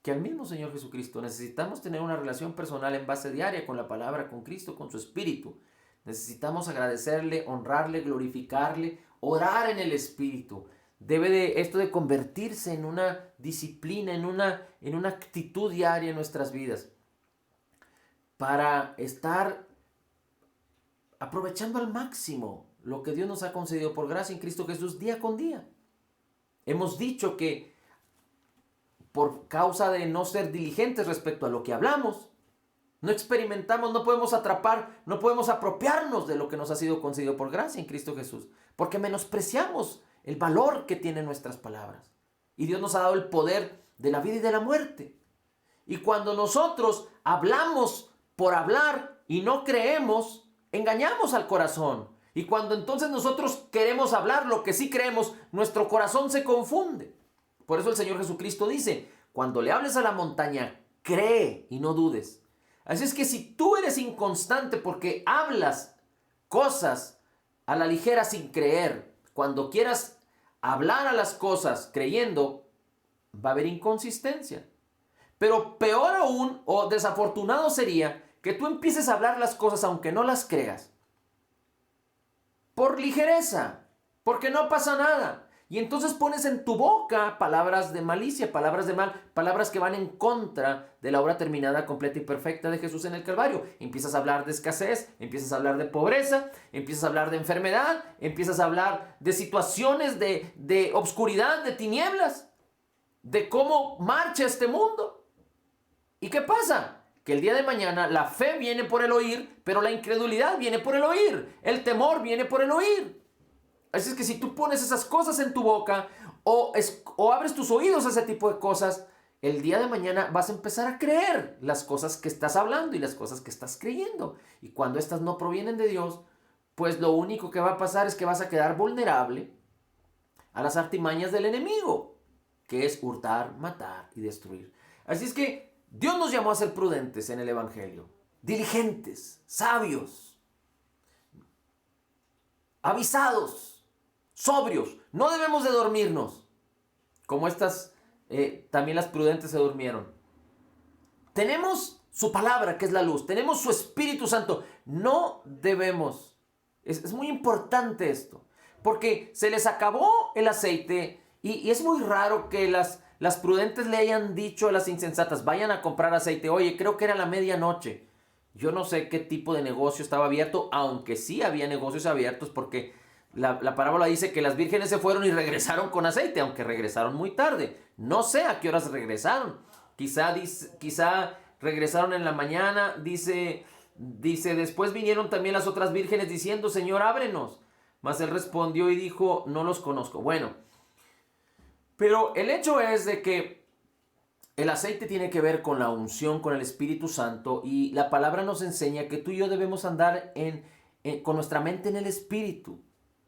Speaker 1: Que al mismo Señor Jesucristo necesitamos tener una relación personal en base diaria con la palabra, con Cristo, con su Espíritu. Necesitamos agradecerle, honrarle, glorificarle, orar en el Espíritu. Debe de esto de convertirse en una disciplina, en una actitud diaria en nuestras vidas, para estar aprovechando al máximo lo que Dios nos ha concedido por gracia en Cristo Jesús día con día. Hemos dicho que por causa de no ser diligentes respecto a lo que hablamos, no experimentamos, no podemos atrapar, no podemos apropiarnos de lo que nos ha sido concedido por gracia en Cristo Jesús, porque menospreciamos el valor que tienen nuestras palabras. Y Dios nos ha dado el poder de la vida y de la muerte. Y cuando nosotros hablamos por hablar y no creemos, engañamos al corazón. Y cuando entonces nosotros queremos hablar lo que sí creemos, nuestro corazón se confunde. Por eso el Señor Jesucristo dice, cuando le hables a la montaña, cree y no dudes. Así es que si tú eres inconstante porque hablas cosas a la ligera sin creer, cuando quieras hablar a las cosas creyendo, va a haber inconsistencia. Pero peor aún o desafortunado sería que tú empieces a hablar las cosas aunque no las creas. Por ligereza, porque no pasa nada. Y entonces pones en tu boca palabras de malicia, palabras de mal, palabras que van en contra de la obra terminada, completa y perfecta de Jesús en el Calvario. Empiezas a hablar de escasez, empiezas a hablar de pobreza, empiezas a hablar de enfermedad, empiezas a hablar de situaciones de obscuridad, de tinieblas, de cómo marcha este mundo. ¿Y qué pasa? Que el día de mañana la fe viene por el oír, pero la incredulidad viene por el oír. El temor viene por el oír. Así es que si tú pones esas cosas en tu boca o abres tus oídos a ese tipo de cosas, el día de mañana vas a empezar a creer las cosas que estás hablando y las cosas que estás creyendo. Y cuando estas no provienen de Dios, pues lo único que va a pasar es que vas a quedar vulnerable a las artimañas del enemigo, que es hurtar, matar y destruir. Así es que Dios nos llamó a ser prudentes en el Evangelio, diligentes, sabios, avisados, sobrios. No debemos de dormirnos, como también las prudentes se durmieron. Tenemos su palabra, que es la luz. Tenemos su Espíritu Santo. No debemos. Es muy importante esto, porque se les acabó el aceite y es muy raro que las prudentes le hayan dicho a las insensatas, vayan a comprar aceite. Oye, creo que era la medianoche. Yo no sé qué tipo de negocio estaba abierto, aunque sí había negocios abiertos, porque la parábola dice que las vírgenes se fueron y regresaron con aceite, aunque regresaron muy tarde. No sé a qué horas regresaron. Quizá regresaron en la mañana. Dice, después vinieron también las otras vírgenes diciendo, Señor, ábrenos. Mas él respondió y dijo, no los conozco. Bueno, pero el hecho es de que el aceite tiene que ver con la unción, con el Espíritu Santo, y la palabra nos enseña que tú y yo debemos andar con nuestra mente en el Espíritu,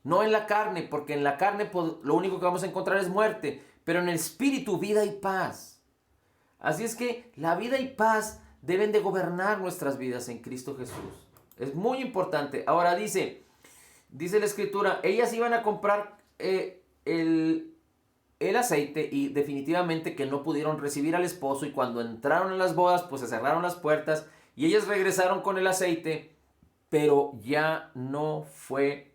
Speaker 1: no en la carne, porque en la carne pues, lo único que vamos a encontrar es muerte, pero en el Espíritu vida y paz. Así es que la vida y paz deben de gobernar nuestras vidas en Cristo Jesús. Es muy importante. Ahora dice la Escritura, ellas iban a comprar el aceite y definitivamente que no pudieron recibir al esposo, y cuando entraron a las bodas pues se cerraron las puertas y ellas regresaron con el aceite, pero ya no fue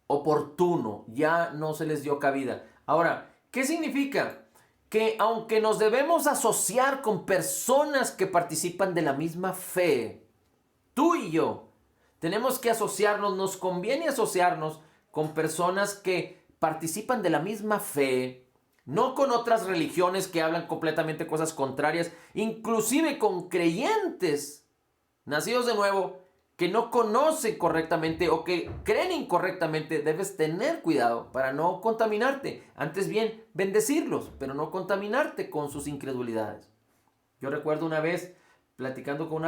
Speaker 1: oportuno, ya no se les dio cabida. Ahora, ¿qué significa? Que aunque nos debemos asociar con personas que participan de la misma fe, tú y yo tenemos que asociarnos, nos conviene asociarnos con personas que participan de la misma fe, no con otras religiones que hablan completamente cosas contrarias, inclusive con creyentes nacidos de nuevo que no conocen correctamente o que creen incorrectamente. Debes tener cuidado para no contaminarte. Antes bien, bendecirlos, pero no contaminarte con sus incredulidades. Yo recuerdo una vez platicando con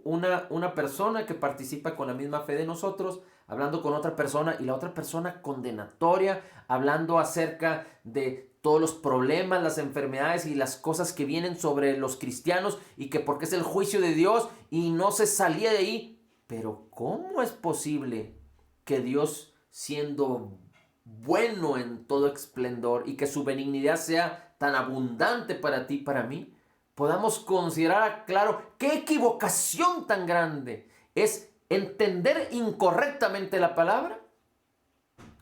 Speaker 1: una persona que participa con la misma fe de nosotros, hablando con otra persona y la otra persona condenatoria, hablando acerca de todos los problemas, las enfermedades y las cosas que vienen sobre los cristianos y que porque es el juicio de Dios y no se salía de ahí. Pero ¿cómo es posible que Dios, siendo bueno en todo esplendor y que su benignidad sea tan abundante para ti y para mí, podamos considerar, claro, qué equivocación tan grande es entender incorrectamente la palabra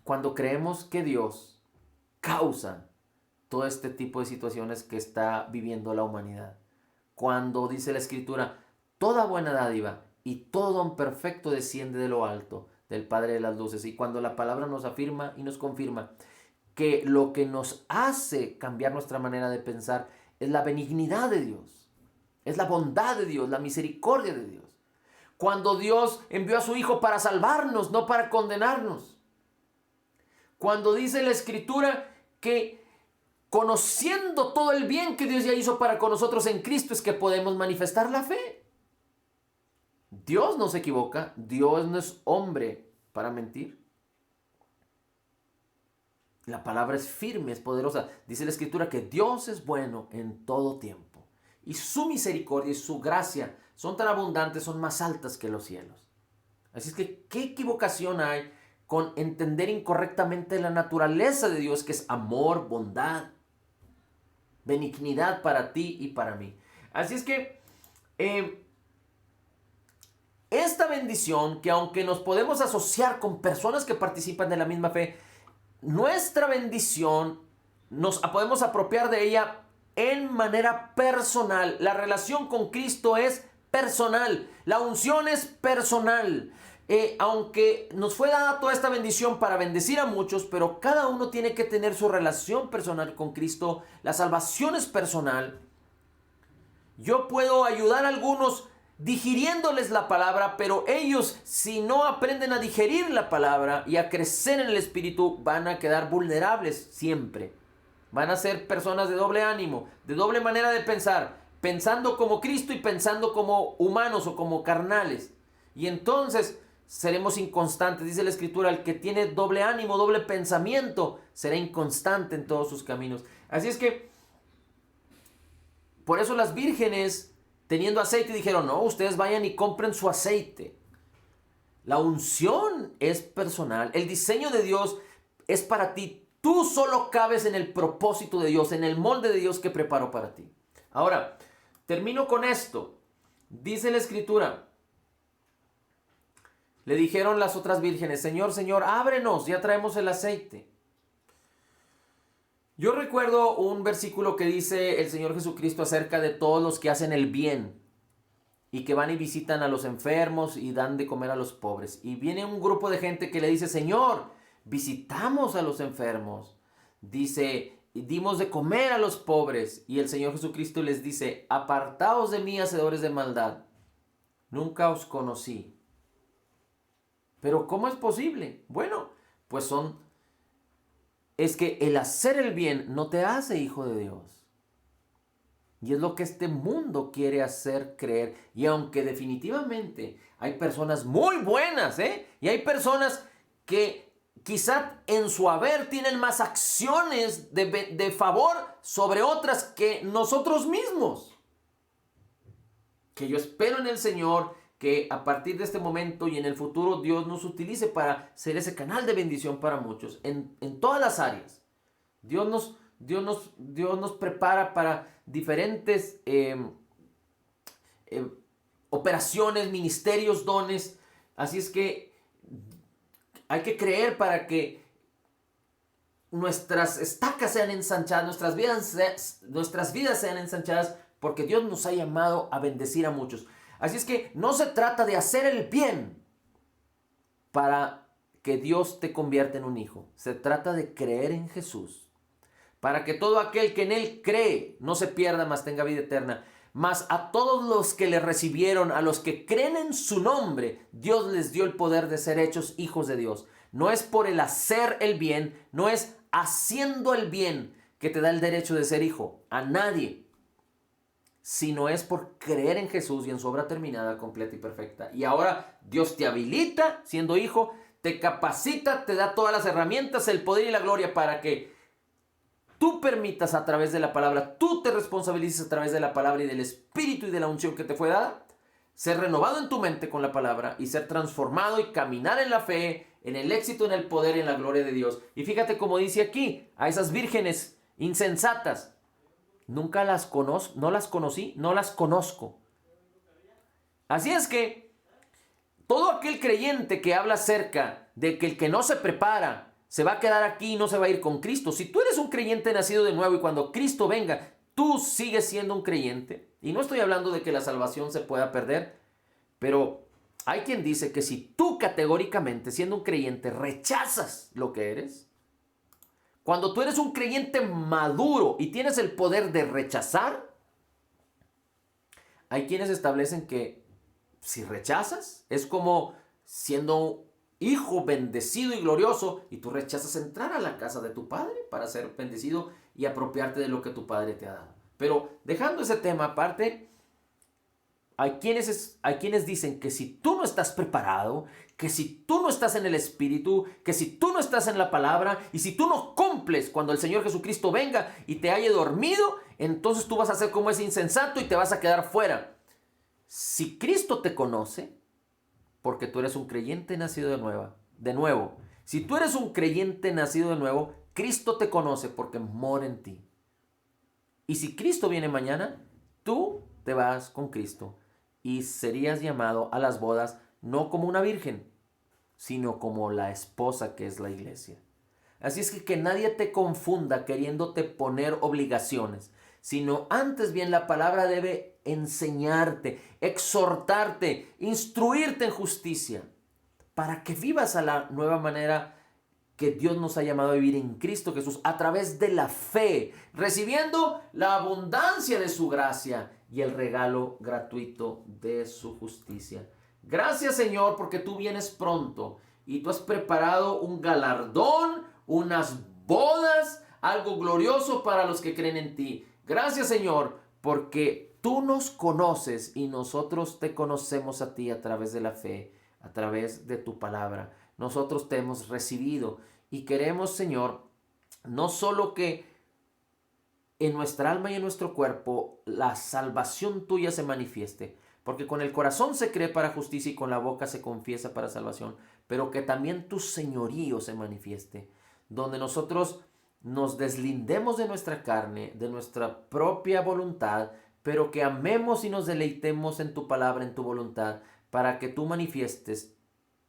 Speaker 1: cuando creemos que Dios causa todo este tipo de situaciones que está viviendo la humanidad? Cuando dice la Escritura, toda buena dádiva y todo don perfecto desciende de lo alto, del Padre de las luces. Y cuando la palabra nos afirma y nos confirma que lo que nos hace cambiar nuestra manera de pensar es la benignidad de Dios, es la bondad de Dios, la misericordia de Dios. Cuando Dios envió a su Hijo para salvarnos, no para condenarnos. Cuando dice la Escritura que conociendo todo el bien que Dios ya hizo para con nosotros en Cristo es que podemos manifestar la fe. Dios no se equivoca, Dios no es hombre para mentir. La palabra es firme, es poderosa. Dice la Escritura que Dios es bueno en todo tiempo. Y su misericordia y su gracia son tan abundantes, son más altas que los cielos. Así es que, ¿qué equivocación hay con entender incorrectamente la naturaleza de Dios, que es amor, bondad, benignidad para ti y para mí? Así es que esta bendición, que aunque nos podemos asociar con personas que participan de la misma fe, nuestra bendición nos podemos apropiar de ella en manera personal. La relación con Cristo es personal. La unción es personal. Aunque nos fue dada toda esta bendición para bendecir a muchos, pero cada uno tiene que tener su relación personal con Cristo. La salvación es personal. Yo puedo ayudar a algunos digiriéndoles la palabra, pero ellos, si no aprenden a digerir la palabra y a crecer en el Espíritu, van a quedar vulnerables siempre. Van a ser personas de doble ánimo, de doble manera de pensar, pensando como Cristo y pensando como humanos o como carnales. Y entonces seremos inconstantes. Dice la Escritura, el que tiene doble ánimo, doble pensamiento, será inconstante en todos sus caminos. Así es que, por eso las vírgenes, teniendo aceite, dijeron, no, ustedes vayan y compren su aceite. La unción es personal. El diseño de Dios es para ti. Tú solo cabes en el propósito de Dios, en el molde de Dios que preparó para ti. Ahora, termino con esto. Dice la Escritura, le dijeron las otras vírgenes, Señor, Señor, ábrenos, ya traemos el aceite. Yo recuerdo un versículo que dice el Señor Jesucristo acerca de todos los que hacen el bien y que van y visitan a los enfermos y dan de comer a los pobres. Y viene un grupo de gente que le dice, Señor, visitamos a los enfermos. Dice, dimos de comer a los pobres. Y el Señor Jesucristo les dice, apartaos de mí, hacedores de maldad. Nunca os conocí. Pero ¿cómo es posible? Bueno, pues es que el hacer el bien no te hace hijo de Dios. Y es lo que este mundo quiere hacer creer. Y aunque definitivamente hay personas muy buenas, y hay personas que quizá en su haber tienen más acciones de favor sobre otras que nosotros mismos. Que yo espero en el Señor que a partir de este momento y en el futuro Dios nos utilice para ser ese canal de bendición para muchos en todas las áreas. Dios nos prepara para diferentes operaciones, ministerios, dones. Así es que hay que creer para que nuestras estacas sean ensanchadas, nuestras vidas sean ensanchadas, porque Dios nos ha llamado a bendecir a muchos. Así es que no se trata de hacer el bien para que Dios te convierta en un hijo. Se trata de creer en Jesús, para que todo aquel que en Él cree no se pierda, mas tenga vida eterna. Mas a todos los que le recibieron, a los que creen en su nombre, Dios les dio el poder de ser hechos hijos de Dios. No es por el hacer el bien, no es haciendo el bien que te da el derecho de ser hijo a nadie, sino es por creer en Jesús y en su obra terminada, completa y perfecta. Y ahora Dios te habilita siendo hijo, te capacita, te da todas las herramientas, el poder y la gloria para que tú permitas a través de la palabra, tú te responsabilices a través de la palabra y del Espíritu y de la unción que te fue dada, ser renovado en tu mente con la palabra y ser transformado y caminar en la fe, en el éxito, en el poder y en la gloria de Dios. Y fíjate como dice aquí, a esas vírgenes insensatas, nunca las conozco, no las conocí, no las conozco. Así es que todo aquel creyente que habla acerca de que el que no se prepara se va a quedar aquí y no se va a ir con Cristo. Si tú eres un creyente nacido de nuevo y cuando Cristo venga, tú sigues siendo un creyente. Y no estoy hablando de que la salvación se pueda perder, pero hay quien dice que si tú categóricamente, siendo un creyente, rechazas lo que eres, cuando tú eres un creyente maduro y tienes el poder de rechazar, hay quienes establecen que si rechazas, es como siendo hijo bendecido y glorioso y tú rechazas entrar a la casa de tu padre para ser bendecido y apropiarte de lo que tu padre te ha dado. Pero dejando ese tema aparte, hay quienes dicen que si tú no estás preparado, que si tú no estás en el Espíritu, que si tú no estás en la palabra y si tú no cumples cuando el Señor Jesucristo venga y te haya dormido, entonces tú vas a ser como ese insensato y te vas a quedar fuera. Si Cristo te conoce, porque tú eres un creyente nacido de nuevo, si tú eres un creyente nacido de nuevo, Cristo te conoce porque mora en ti. Y si Cristo viene mañana, tú te vas con Cristo y serías llamado a las bodas no como una virgen, sino como la esposa que es la iglesia. Así es que nadie te confunda queriéndote poner obligaciones, sino antes bien la palabra debe enseñarte, exhortarte, instruirte en justicia, para que vivas a la nueva manera que Dios nos ha llamado a vivir en Cristo Jesús a través de la fe, recibiendo la abundancia de su gracia y el regalo gratuito de su justicia. Gracias, Señor, porque tú vienes pronto y tú has preparado un galardón, unas bodas, algo glorioso para los que creen en ti. Gracias, Señor, porque tú nos conoces y nosotros te conocemos a ti a través de la fe, a través de tu palabra. Nosotros te hemos recibido y queremos, Señor, no solo que en nuestra alma y en nuestro cuerpo la salvación tuya se manifieste, porque con el corazón se cree para justicia y con la boca se confiesa para salvación, pero que también tu señorío se manifieste, donde nosotros nos deslindemos de nuestra carne, de nuestra propia voluntad, pero que amemos y nos deleitemos en tu palabra, en tu voluntad, para que tú manifiestes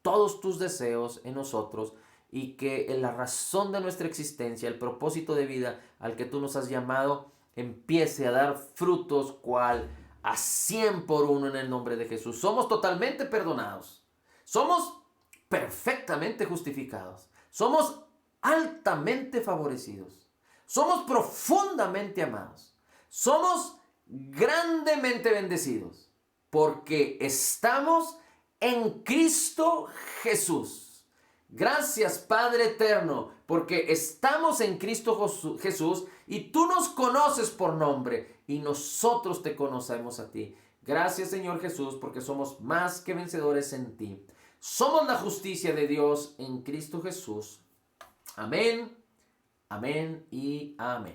Speaker 1: todos tus deseos en nosotros y que en la razón de nuestra existencia, el propósito de vida al que tú nos has llamado, empiece a dar frutos cual a 100 por uno en el nombre de Jesús. Somos totalmente perdonados. Somos perfectamente justificados. Somos altamente favorecidos. Somos profundamente amados. Somos grandemente bendecidos porque estamos en Cristo Jesús. Gracias, Padre eterno, porque estamos en Cristo Jesús y tú nos conoces por nombre y nosotros te conocemos a ti. Gracias, Señor Jesús, porque somos más que vencedores en ti. Somos la justicia de Dios en Cristo Jesús. Amén, amén y amén.